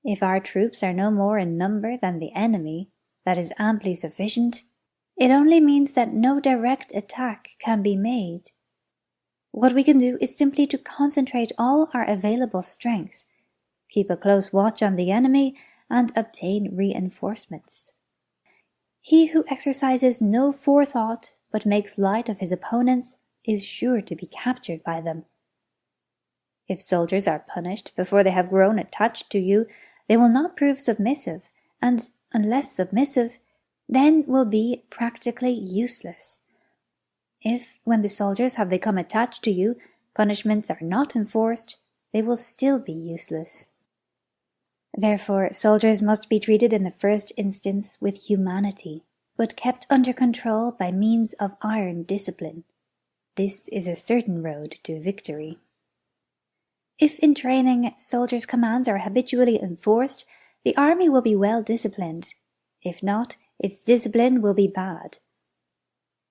If our troops are no more in number than the enemy, that is amply sufficient. It only means that no direct attack can be made. What we can do is simply to concentrate all our available strength, keep a close watch on the enemy, and obtain reinforcements. He who exercises no forethought but makes light of his opponents is sure to be captured by them. If soldiers are punished before they have grown attached to you, they will not prove submissive, and unless submissive, then will be practically useless. If, when the soldiers have become attached to you, punishments are not enforced, they will still be useless. Therefore, soldiers must be treated in the first instance with humanity, but kept under control by means of iron discipline. This is a certain road to victory. If in training soldiers' commands are habitually enforced, the army will be well disciplined. If not, its discipline will be bad.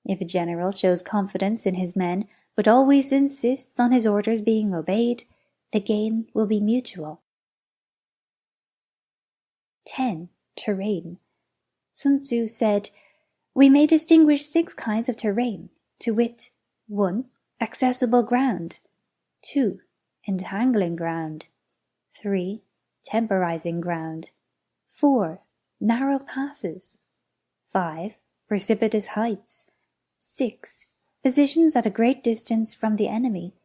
If a general shows confidence in his men, but always insists on his orders being obeyed, the gain will be mutual. 10. Terrain. Sun Tzu said, "We may distinguish 6 kinds of terrain, to wit, 1. Accessible ground, 2. Entangling ground, 3. Temporizing ground, 4. Narrow passes, 5. Precipitous heights, 6. Positions at a great distance from the enemy."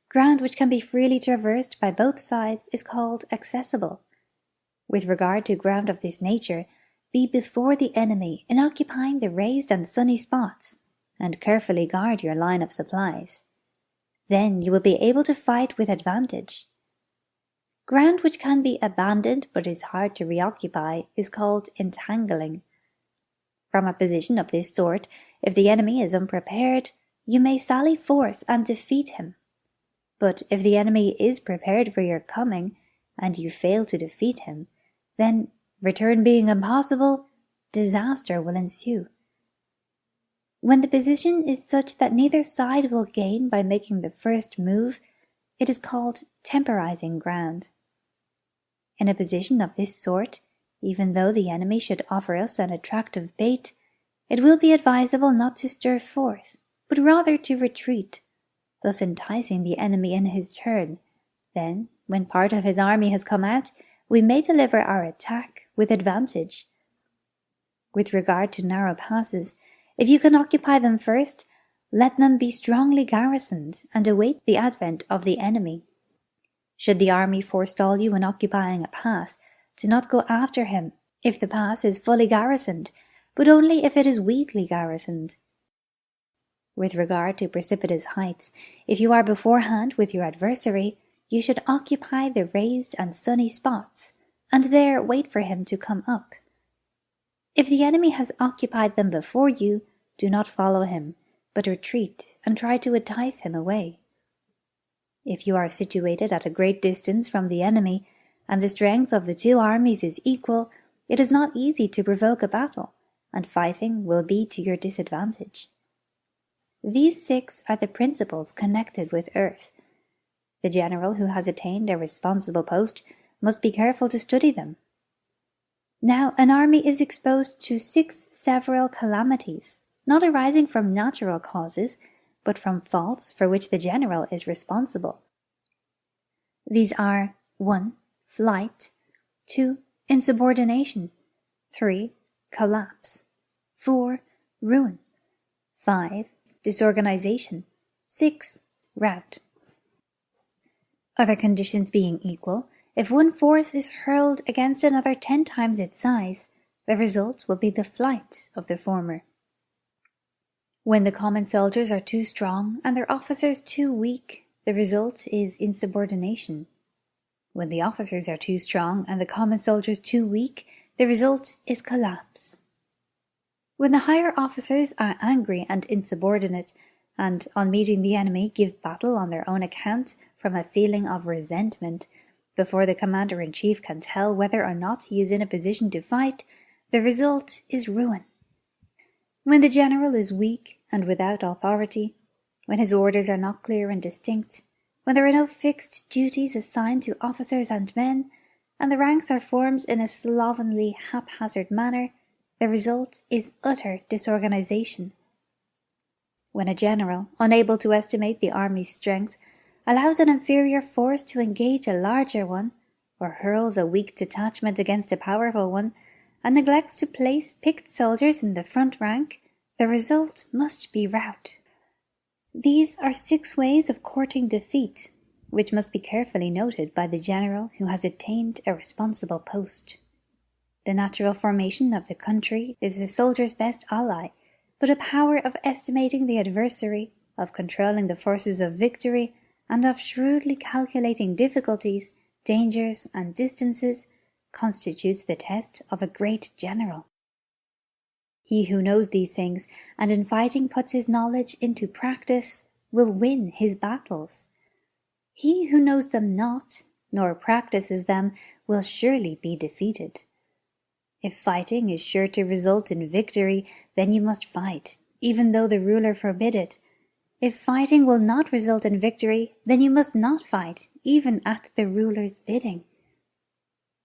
Ground which can be freely traversed by both sides is called accessible. With regard to ground of this nature, be before the enemy in occupying the raised and sunny spots, and carefully guard your line of supplies. Then you will be able to fight with advantage. Ground which can be abandoned but is hard to reoccupy is called entangling. From a position of this sort, if the enemy is unprepared, you may sally forth and defeat him. But if the enemy is prepared for your coming, and you fail to defeat him, then, return being impossible, disaster will ensue. When the position is such that neither side will gain by making the first move, it is called temporizing ground. In a position of this sort, even though the enemy should offer us an attractive bait, it will be advisable not to stir forth, but rather to retreat, thus enticing the enemy in his turn. Then, when part of his army has come out, we may deliver our attack with advantage. With regard to narrow passes, if you can occupy them first, let them be strongly garrisoned and await the advent of the enemy. Should the army forestall you in occupying a pass, do not go after him if the pass is fully garrisoned, but only if it is weakly garrisoned. With regard to precipitous heights, if you are beforehand with your adversary, you should occupy the raised and sunny spots, and there wait for him to come up. If the enemy has occupied them before you, do not follow him, but retreat and try to entice him away. If you are situated at a great distance from the enemy, and the strength of the 2 armies is equal, it is not easy to provoke a battle, and fighting will be to your disadvantage. These 6 are the principles connected with earth. The general who has attained a responsible post must be careful to study them. Now, an army is exposed to 6 several calamities, not arising from natural causes, but from faults for which the general is responsible. These are 1. Flight, 2. Insubordination, 3. Collapse, 4. Ruin, 5. Disorganization, 6. Rout. Other conditions being equal, if one force is hurled against another 10 times its size, the result will be the flight of the former. When the common soldiers are too strong and their officers too weak, the result is insubordination. When the officers are too strong and the common soldiers too weak, the result is collapse. When the higher officers are angry and insubordinate, and on meeting the enemy give battle on their own account from a feeling of resentment, before the commander-in-chief can tell whether or not he is in a position to fight, the result is ruin. When the general is weak and without authority, when his orders are not clear and distinct, when there are no fixed duties assigned to officers and men, and the ranks are formed in a slovenly, haphazard manner, the result is utter disorganization. When a general, unable to estimate the army's strength, allows an inferior force to engage a larger one, or hurls a weak detachment against a powerful one, and neglects to place picked soldiers in the front rank, the result must be rout. These are 6 ways of courting defeat, which must be carefully noted by the general who has attained a responsible post. The natural formation of the country is the soldier's best ally, but a power of estimating the adversary, of controlling the forces of victory, and of shrewdly calculating difficulties, dangers, and distances, constitutes the test of a great general. He who knows these things, and in fighting puts his knowledge into practice, will win his battles. He who knows them not, nor practices them, will surely be defeated. If fighting is sure to result in victory, then you must fight, even though the ruler forbid it. If fighting will not result in victory, then you must not fight, even at the ruler's bidding.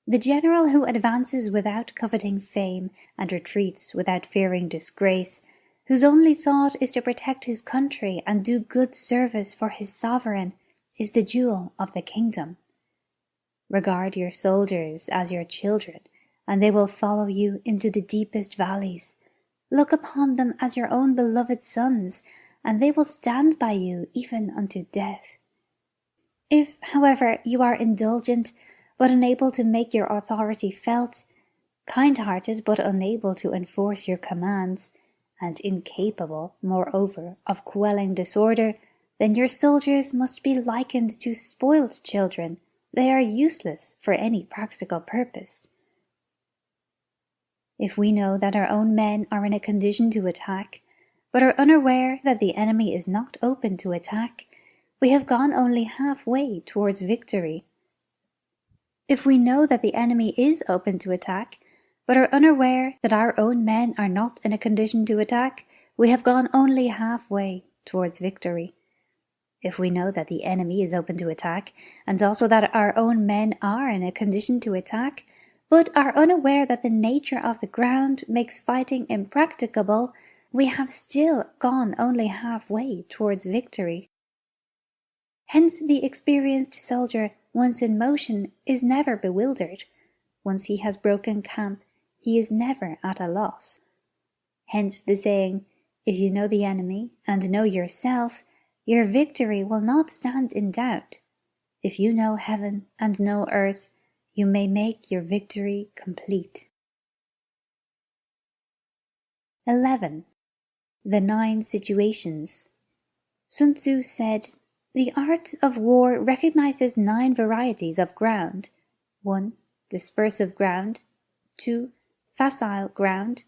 The general who advances without coveting fame, and retreats without fearing disgrace, whose only thought is to protect his country and do good service for his sovereign, is the jewel of the kingdom. Regard your soldiers as your children, and they will follow you into the deepest valleys. Look upon them as your own beloved sons, and they will stand by you even unto death. If, however, you are indulgent, but unable to make your authority felt, kind-hearted but unable to enforce your commands, and incapable, moreover, of quelling disorder, then your soldiers must be likened to spoilt children. They are useless for any practical purpose. If we know that our own men are in a condition to attack, but are unaware that the enemy is not open to attack, we have gone only halfway towards victory. If we know that the enemy is open to attack, but are unaware that our own men are not in a condition to attack, we have gone only halfway towards victory. If we know that the enemy is open to attack, and also that our own men are in a condition to attack, but are unaware that the nature of the ground makes fighting impracticable, we have still gone only halfway towards victory. Hence the experienced soldier, once in motion, is never bewildered. Once he has broken camp, he is never at a loss. Hence the saying, if you know the enemy and know yourself, your victory will not stand in doubt. If you know heaven and know earth, you may make your victory complete. 11. The 9 situations. Sun Tzu said, the art of war recognizes 9 varieties of ground. 1. Dispersive ground. 2. Facile ground.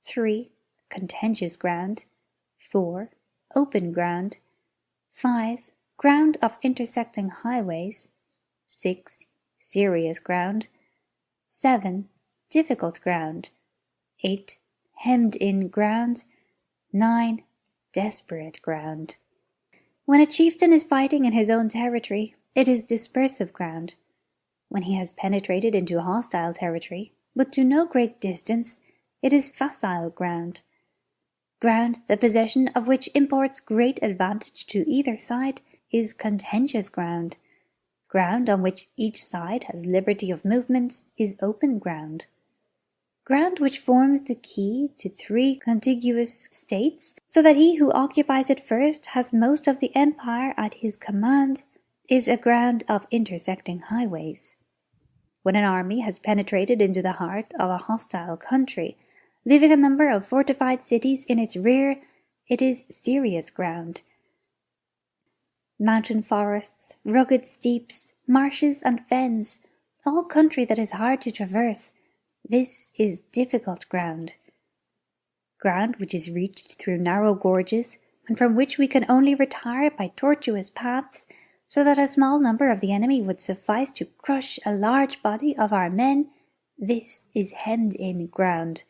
3. Contentious ground. 4. Open ground. 5. Ground of intersecting highways. 6. Serious ground. 7. Difficult ground. 8. Hemmed-in ground. 9. Desperate ground. When a chieftain is fighting in his own territory, it is dispersive ground. When he has penetrated into hostile territory, but to no great distance, it is facile ground. Ground the possession of which imports great advantage to either side is contentious ground. Ground on which each side has liberty of movement is open ground. Ground which forms the key to three contiguous states, so that he who occupies it first has most of the empire at his command, is a ground of intersecting highways. When an army has penetrated into the heart of a hostile country, leaving a number of fortified cities in its rear, it is serious ground. Mountain forests, rugged steeps, marshes and fens, all country that is hard to traverse, this is difficult ground. Ground which is reached through narrow gorges, and from which we can only retire by tortuous paths, so that a small number of the enemy would suffice to crush a large body of our men, this is hemmed-in ground.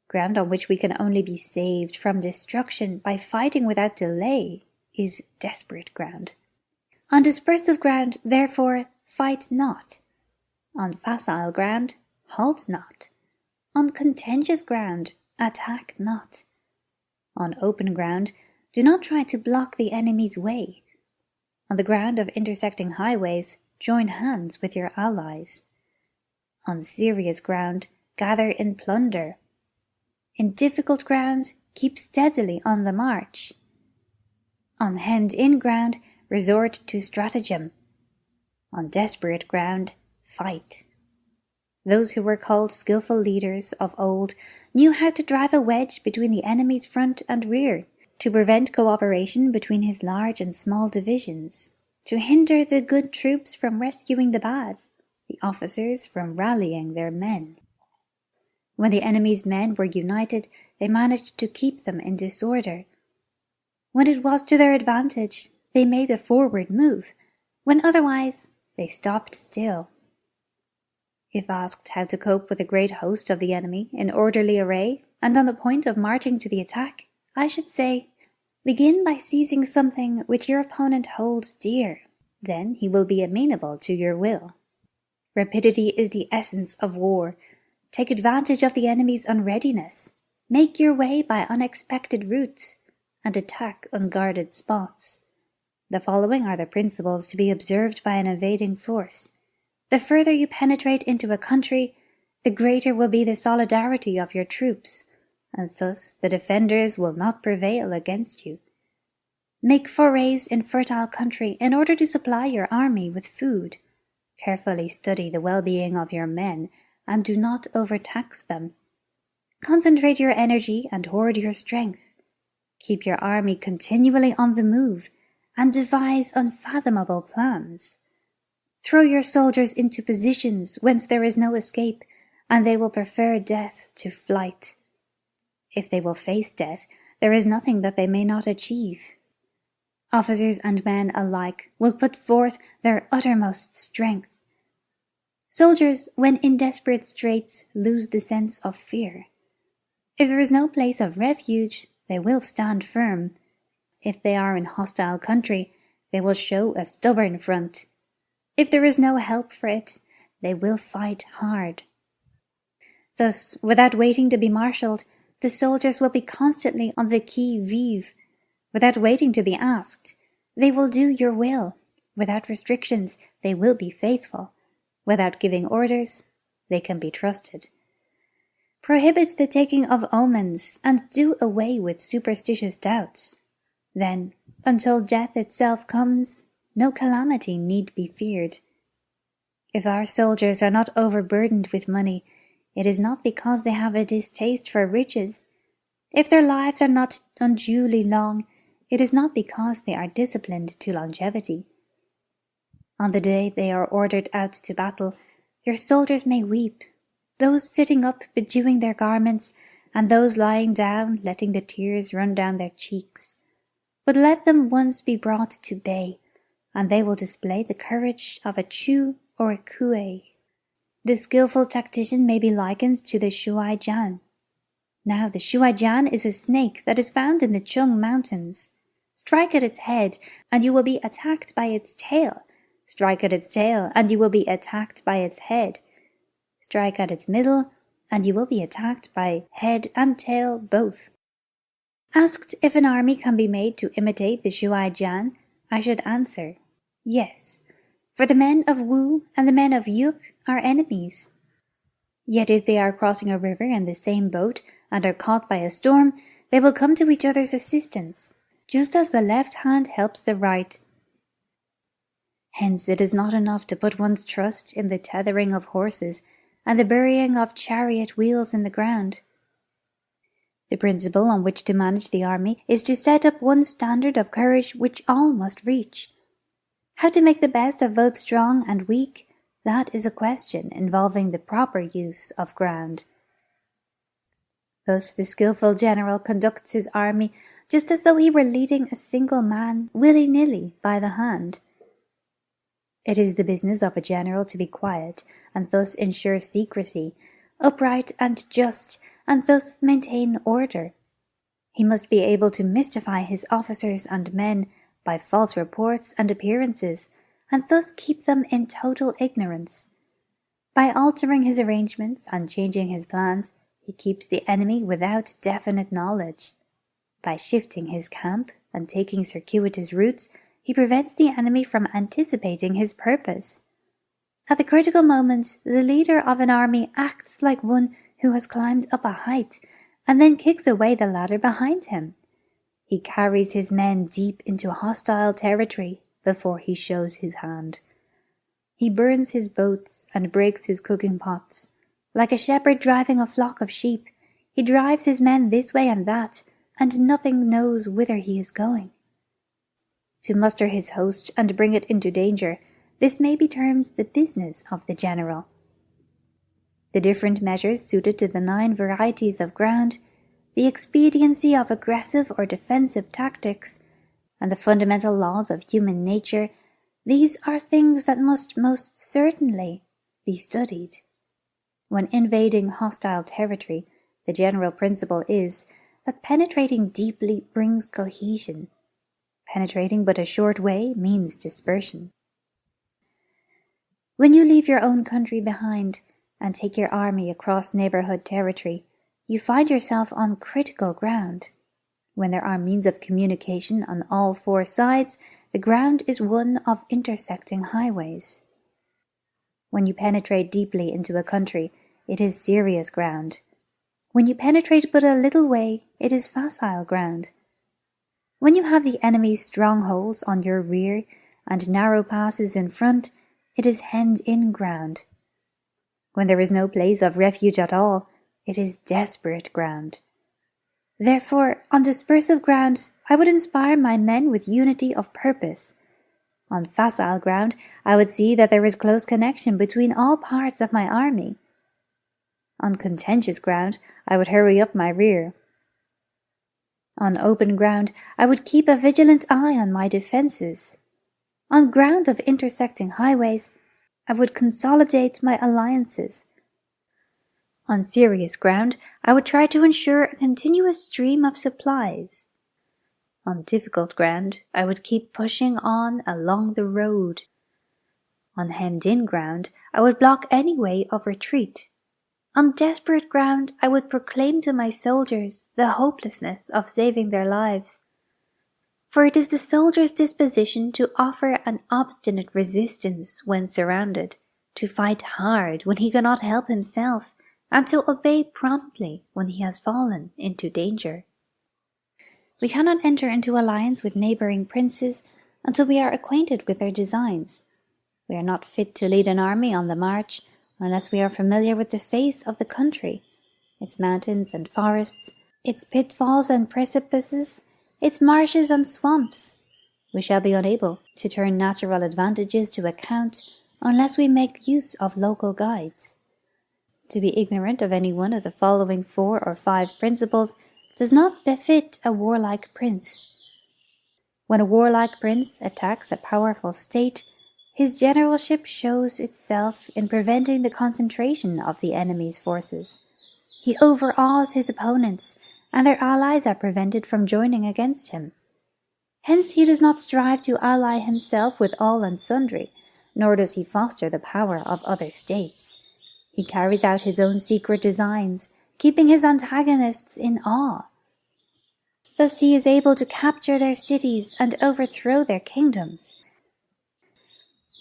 Ground on which we can only be saved from destruction by fighting without delay is desperate ground. On dispersive ground, therefore, fight not. On facile ground, halt not. On contentious ground, attack not. On open ground, do not try to block the enemy's way. On the ground of intersecting highways, join hands with your allies. On serious ground, gather in plunder. In difficult ground, keep steadily on the march. On hemmed-in ground, resort to stratagem. On desperate ground, fight. Those who were called skillful leaders of old knew how to drive a wedge between the enemy's front and rear, to prevent cooperation between his large and small divisions, to hinder the good troops from rescuing the bad, the officers from rallying their men. When the enemy's men were united, they managed to keep them in disorder. When it was to their advantage, they made a forward move. When otherwise, they stopped still. If asked how to cope with a great host of the enemy in orderly array and on the point of marching to the attack, I should say, begin by seizing something which your opponent holds dear. Then he will be amenable to your will. Rapidity is the essence of war. Take advantage of the enemy's unreadiness. Make your way by unexpected routes, and attack unguarded spots. The following are the principles to be observed by an invading force. The further you penetrate into a country, the greater will be the solidarity of your troops, and thus the defenders will not prevail against you. Make forays in fertile country in order to supply your army with food. Carefully study the well-being of your men, and do not overtax them. Concentrate your energy and hoard your strength. Keep your army continually on the move, and devise unfathomable plans. Throw your soldiers into positions whence there is no escape, and they will prefer death to flight. If they will face death, there is nothing that they may not achieve. Officers and men alike will put forth their uttermost strength. Soldiers, when in desperate straits, lose the sense of fear. If there is no place of refuge, they will stand firm. If they are in hostile country, they will show a stubborn front. If there is no help for it, they will fight hard. Thus, without waiting to be marshalled, the soldiers will be constantly on the qui vive. Without waiting to be asked, they will do your will. Without restrictions, they will be faithful. Without giving orders, they can be trusted. Prohibit the taking of omens, and do away with superstitious doubts. Then, until death itself comes, no calamity need be feared. If our soldiers are not overburdened with money, it is not because they have a distaste for riches. If their lives are not unduly long, it is not because they are disciplined to longevity. On the day they are ordered out to battle, your soldiers may weep, those sitting up bedewing their garments, and those lying down letting the tears run down their cheeks. But let them once be brought to bay, and they will display the courage of a Chu or a Kue. The skillful tactician may be likened to the Shuai-Jan. Now the Shuai-Jan is a snake that is found in the Chung Mountains. Strike at its head, and you will be attacked by its tail. Strike at its tail, and you will be attacked by its head. Strike at its middle, and you will be attacked by head and tail both. Asked if an army can be made to imitate the Shuai Jian, I should answer, yes, for the men of Wu and the men of Yuk are enemies. Yet if they are crossing a river in the same boat and are caught by a storm, they will come to each other's assistance, just as the left hand helps the right. Hence it is not enough to put one's trust in the tethering of horses and the burying of chariot wheels in the ground. The principle on which to manage the army is to set up one standard of courage which all must reach. How to make the best of both strong and weak, that is a question involving the proper use of ground. Thus the skillful general conducts his army just as though he were leading a single man willy-nilly by the hand. It is the business of a general to be quiet and thus ensure secrecy, upright and just, and thus maintain order. He must be able to mystify his officers and men by false reports and appearances, and thus keep them in total ignorance. By altering his arrangements and changing his plans, he keeps the enemy without definite knowledge. By shifting his camp and taking circuitous routes, he prevents the enemy from anticipating his purpose. At the critical moment, the leader of an army acts like one who has climbed up a height and then kicks away the ladder behind him. He carries his men deep into hostile territory before he shows his hand. He burns his boats and breaks his cooking pots. Like a shepherd driving a flock of sheep, he drives his men this way and that, and nothing knows whither he is going. To muster his host and bring it into danger, this may be termed the business of the general. The different measures suited to the 9 varieties of ground, the expediency of aggressive or defensive tactics, and the fundamental laws of human nature, these are things that must most certainly be studied. When invading hostile territory, the general principle is that penetrating deeply brings cohesion. Penetrating but a short way means dispersion. When you leave your own country behind and take your army across neighborhood territory, you find yourself on critical ground. When there are means of communication on all 4 sides, the ground is one of intersecting highways. When you penetrate deeply into a country, it is serious ground. When you penetrate but a little way, it is facile ground. When you have the enemy's strongholds on your rear and narrow passes in front, it is hemmed-in ground. When there is no place of refuge at all, it is desperate ground. Therefore, on dispersive ground, I would inspire my men with unity of purpose. On facile ground, I would see that there is close connection between all parts of my army. On contentious ground, I would hurry up my rear. On open ground, I would keep a vigilant eye on my defences. On ground of intersecting highways, I would consolidate my alliances. On serious ground, I would try to ensure a continuous stream of supplies. On difficult ground, I would keep pushing on along the road. On hemmed-in ground, I would block any way of retreat. On desperate ground, I would proclaim to my soldiers the hopelessness of saving their lives. For it is the soldier's disposition to offer an obstinate resistance when surrounded, to fight hard when he cannot help himself, and to obey promptly when he has fallen into danger. We cannot enter into alliance with neighbouring princes until we are acquainted with their designs. We are not fit to lead an army on the march unless we are familiar with the face of the country, its mountains and forests, its pitfalls and precipices, its marshes and swamps. We shall be unable to turn natural advantages to account unless we make use of local guides. To be ignorant of any one of the following 4 or 5 principles does not befit a warlike prince. When a warlike prince attacks a powerful state, his generalship shows itself in preventing the concentration of the enemy's forces. He overawes his opponents, and their allies are prevented from joining against him. Hence he does not strive to ally himself with all and sundry, nor does he foster the power of other states. He carries out his own secret designs, keeping his antagonists in awe. Thus he is able to capture their cities and overthrow their kingdoms.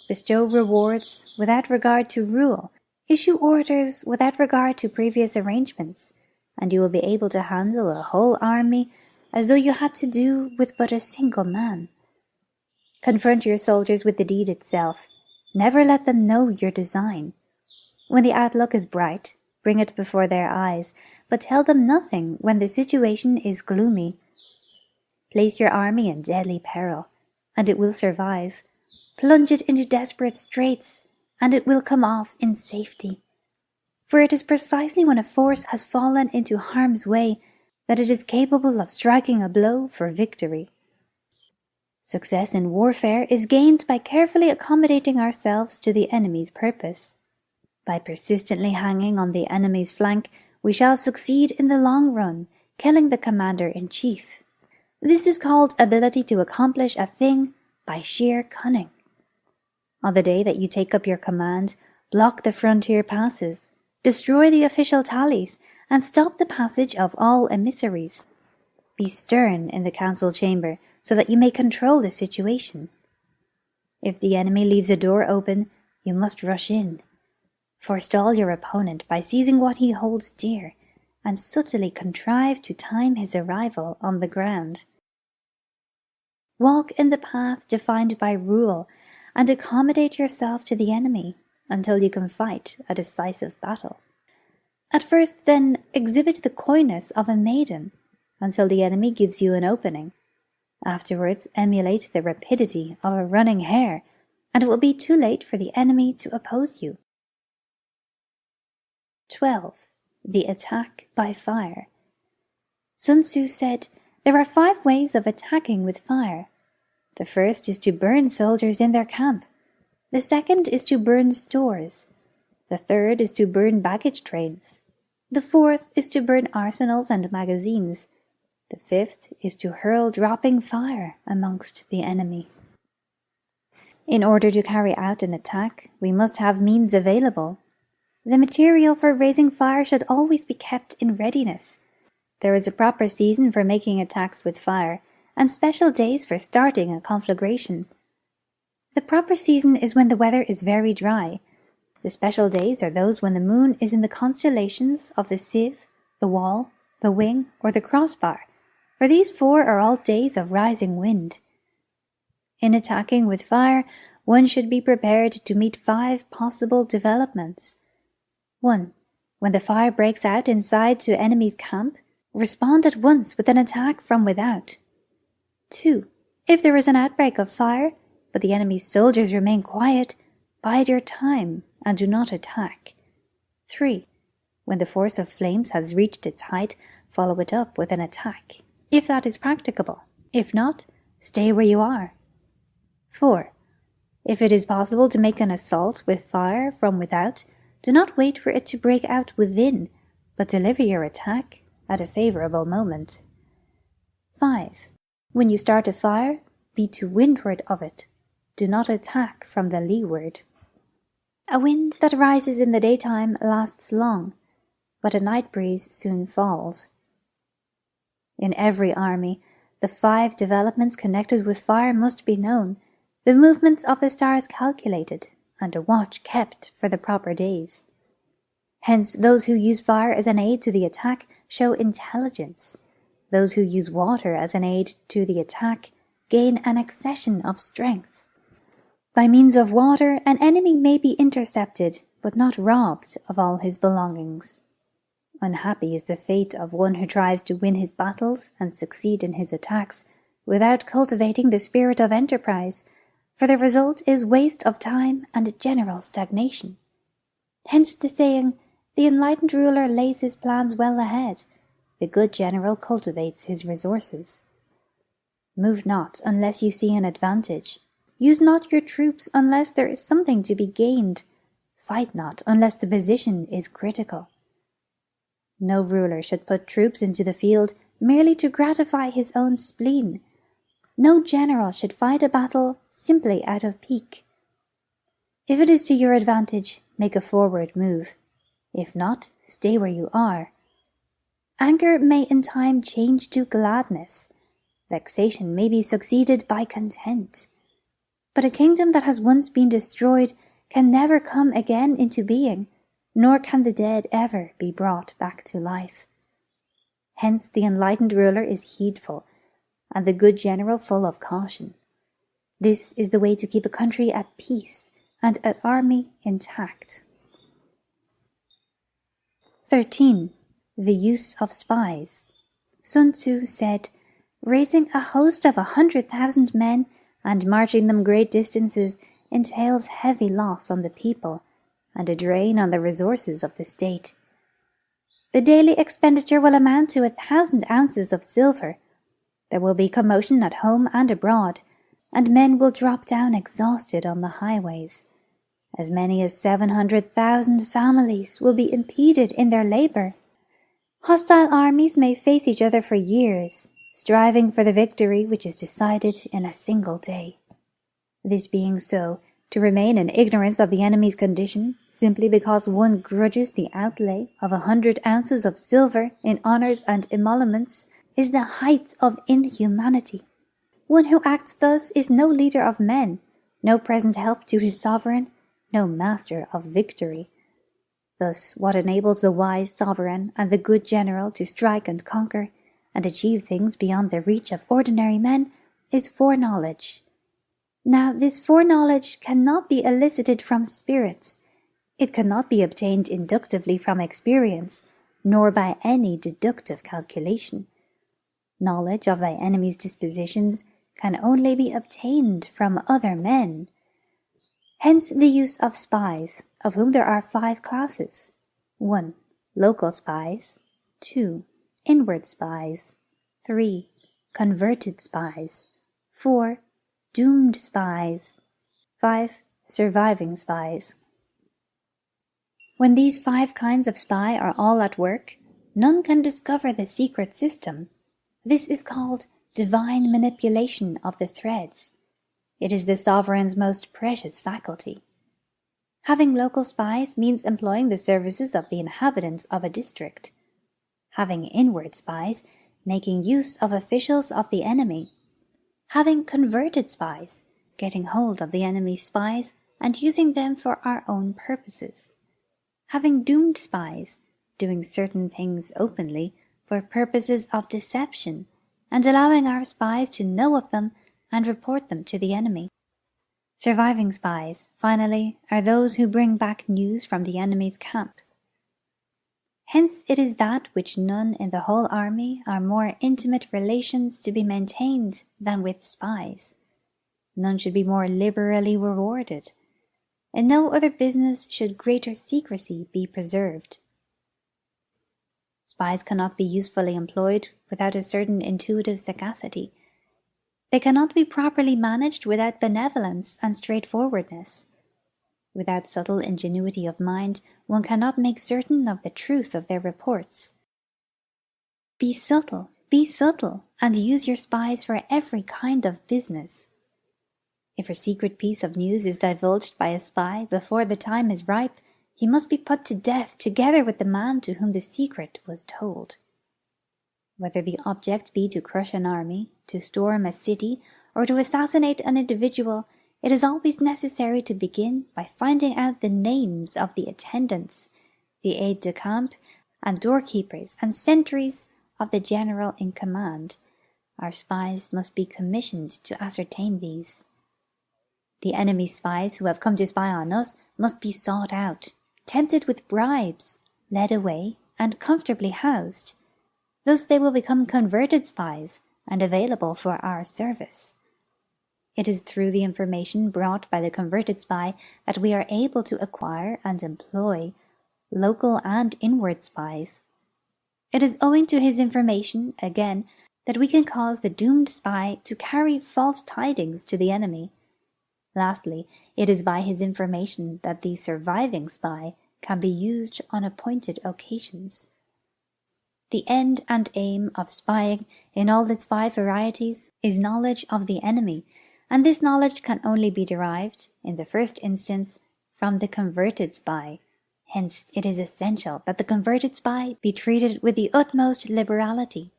Bestow rewards without regard to rule, issue orders without regard to previous arrangements, and you will be able to handle a whole army as though you had to do with but a single man. Confront your soldiers with the deed itself. Never let them know your design. When the outlook is bright, bring it before their eyes, but tell them nothing when the situation is gloomy. Place your army in deadly peril, and it will survive. Plunge it into desperate straits, and it will come off in safety. For it is precisely when a force has fallen into harm's way that it is capable of striking a blow for victory. Success in warfare is gained by carefully accommodating ourselves to the enemy's purpose. By persistently hanging on the enemy's flank, we shall succeed in the long run, killing the commander-in-chief. This is called ability to accomplish a thing by sheer cunning. On the day that you take up your command, block the frontier passes, destroy the official tallies, and stop the passage of all emissaries. Be stern in the council chamber, so that you may control the situation. If the enemy leaves a door open, you must rush in. Forestall your opponent by seizing what he holds dear, and subtly contrive to time his arrival on the ground. Walk in the path defined by rule, and accommodate yourself to the enemy until you can fight a decisive battle. At first, then, exhibit the coyness of a maiden until the enemy gives you an opening. Afterwards, emulate the rapidity of a running hare, and it will be too late for the enemy to oppose you. 12. The attack by fire. Sun Tzu said, "There are 5 ways of attacking with fire. The first is to burn soldiers in their camp. The second is to burn stores. The third is to burn baggage trains. The fourth is to burn arsenals and magazines. The fifth is to hurl dropping fire amongst the enemy." In order to carry out an attack, we must have means available. The material for raising fire should always be kept in readiness. There is a proper season for making attacks with fire, and special days for starting a conflagration. The proper season is when the weather is very dry. The special days are those when the moon is in the constellations of the sieve, the wall, the wing, or the crossbar, for these 4 are all days of rising wind. In attacking with fire, one should be prepared to meet 5 possible developments. 1. When the fire breaks out inside to enemy's camp, respond at once with an attack from without. 2. If there is an outbreak of fire, but the enemy's soldiers remain quiet, bide your time and do not attack. 3. When the force of flames has reached its height, follow it up with an attack, if that is practicable. If not, stay where you are. 4. If it is possible to make an assault with fire from without, do not wait for it to break out within, but deliver your attack at a favorable moment. 5. When you start a fire, be to windward of it. Do not attack from the leeward. A wind that rises in the daytime lasts long, but a night breeze soon falls. In every army, the 5 developments connected with fire must be known, the movements of the stars calculated, and a watch kept for the proper days. Hence, those who use fire as an aid to the attack show intelligence. Those who use water as an aid to the attack gain an accession of strength. By means of water, an enemy may be intercepted, but not robbed of all his belongings. Unhappy is the fate of one who tries to win his battles and succeed in his attacks without cultivating the spirit of enterprise, for the result is waste of time and general stagnation. Hence the saying, "The enlightened ruler lays his plans well ahead. The good general cultivates his resources." Move not unless you see an advantage. Use not your troops unless there is something to be gained. Fight not unless the position is critical. No ruler should put troops into the field merely to gratify his own spleen. No general should fight a battle simply out of pique. If it is to your advantage, make a forward move. If not, stay where you are. Anger may in time change to gladness. Vexation may be succeeded by content. But a kingdom that has once been destroyed can never come again into being, nor can the dead ever be brought back to life. Hence the enlightened ruler is heedful, and the good general full of caution. This is the way to keep a country at peace and an army intact. 13. The use of spies. Sun Tzu said, "Raising a host of 100,000 men and marching them great distances entails heavy loss on the people and a drain on the resources of the state. The daily expenditure will amount to 1,000 ounces of silver. There will be commotion at home and abroad, and men will drop down exhausted on the highways. As many as 700,000 families will be impeded in their labor. Hostile armies may face each other for years, striving for the victory which is decided in a single day. This being so, to remain in ignorance of the enemy's condition, simply because one grudges the outlay of 100 ounces of silver in honours and emoluments, is the height of inhumanity. One who acts thus is no leader of men, no present help to his sovereign, no master of victory. Thus, what enables the wise sovereign and the good general to strike and conquer, and achieve things beyond the reach of ordinary men, is foreknowledge. Now, this foreknowledge cannot be elicited from spirits. It cannot be obtained inductively from experience, nor by any deductive calculation. Knowledge of thy enemy's dispositions can only be obtained from other men. Hence the use of spies, of whom there are 5 classes. 1. Local spies. 2. Inward spies. 3. Converted spies. 4. Doomed spies. 5. Surviving spies. When these 5 kinds of spy are all at work, none can discover the secret system. This is called divine manipulation of the threads. It is the sovereign's most precious faculty. Having local spies means employing the services of the inhabitants of a district. Having inward spies, making use of officials of the enemy. Having converted spies, getting hold of the enemy's spies and using them for our own purposes. Having doomed spies, doing certain things openly for purposes of deception, and allowing our spies to know of them and report them to the enemy. Surviving spies, finally, are those who bring back news from the enemy's camp. Hence it is that which none in the whole army are more intimate relations to be maintained than with spies. None should be more liberally rewarded. In no other business should greater secrecy be preserved. Spies cannot be usefully employed without a certain intuitive sagacity. They cannot be properly managed without benevolence and straightforwardness. Without subtle ingenuity of mind, one cannot make certain of the truth of their reports. Be subtle, and use your spies for every kind of business. If a secret piece of news is divulged by a spy before the time is ripe, he must be put to death together with the man to whom the secret was told. Whether the object be to crush an army, to storm a city, or to assassinate an individual, it is always necessary to begin by finding out the names of the attendants, the aides-de-camp, and doorkeepers and sentries of the general in command. Our spies must be commissioned to ascertain these. The enemy's spies who have come to spy on us must be sought out, tempted with bribes, led away, and comfortably housed. Thus they will become converted spies and available for our service. It is through the information brought by the converted spy that we are able to acquire and employ local and inward spies. It is owing to his information, again, that we can cause the doomed spy to carry false tidings to the enemy. Lastly, it is by his information that the surviving spy can be used on appointed occasions. The end and aim of spying in all its 5 varieties is knowledge of the enemy, and this knowledge can only be derived, in the first instance, from the converted spy. Hence it is essential that the converted spy be treated with the utmost liberality.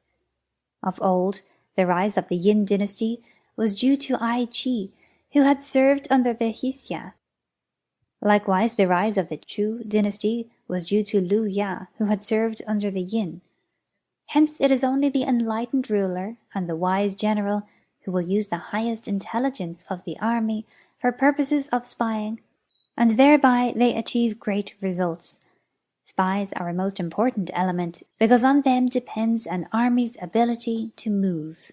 Of old, The rise of the Yin dynasty was due to Ai Qi, who had served under the Hsia. Likewise, the rise of the Chu dynasty was due to Liu Ya, who had served under the Yin. Hence it is only the enlightened ruler and the wise general who will use the highest intelligence of the army for purposes of spying, and thereby they achieve great results. Spies are a most important element because on them depends an army's ability to move.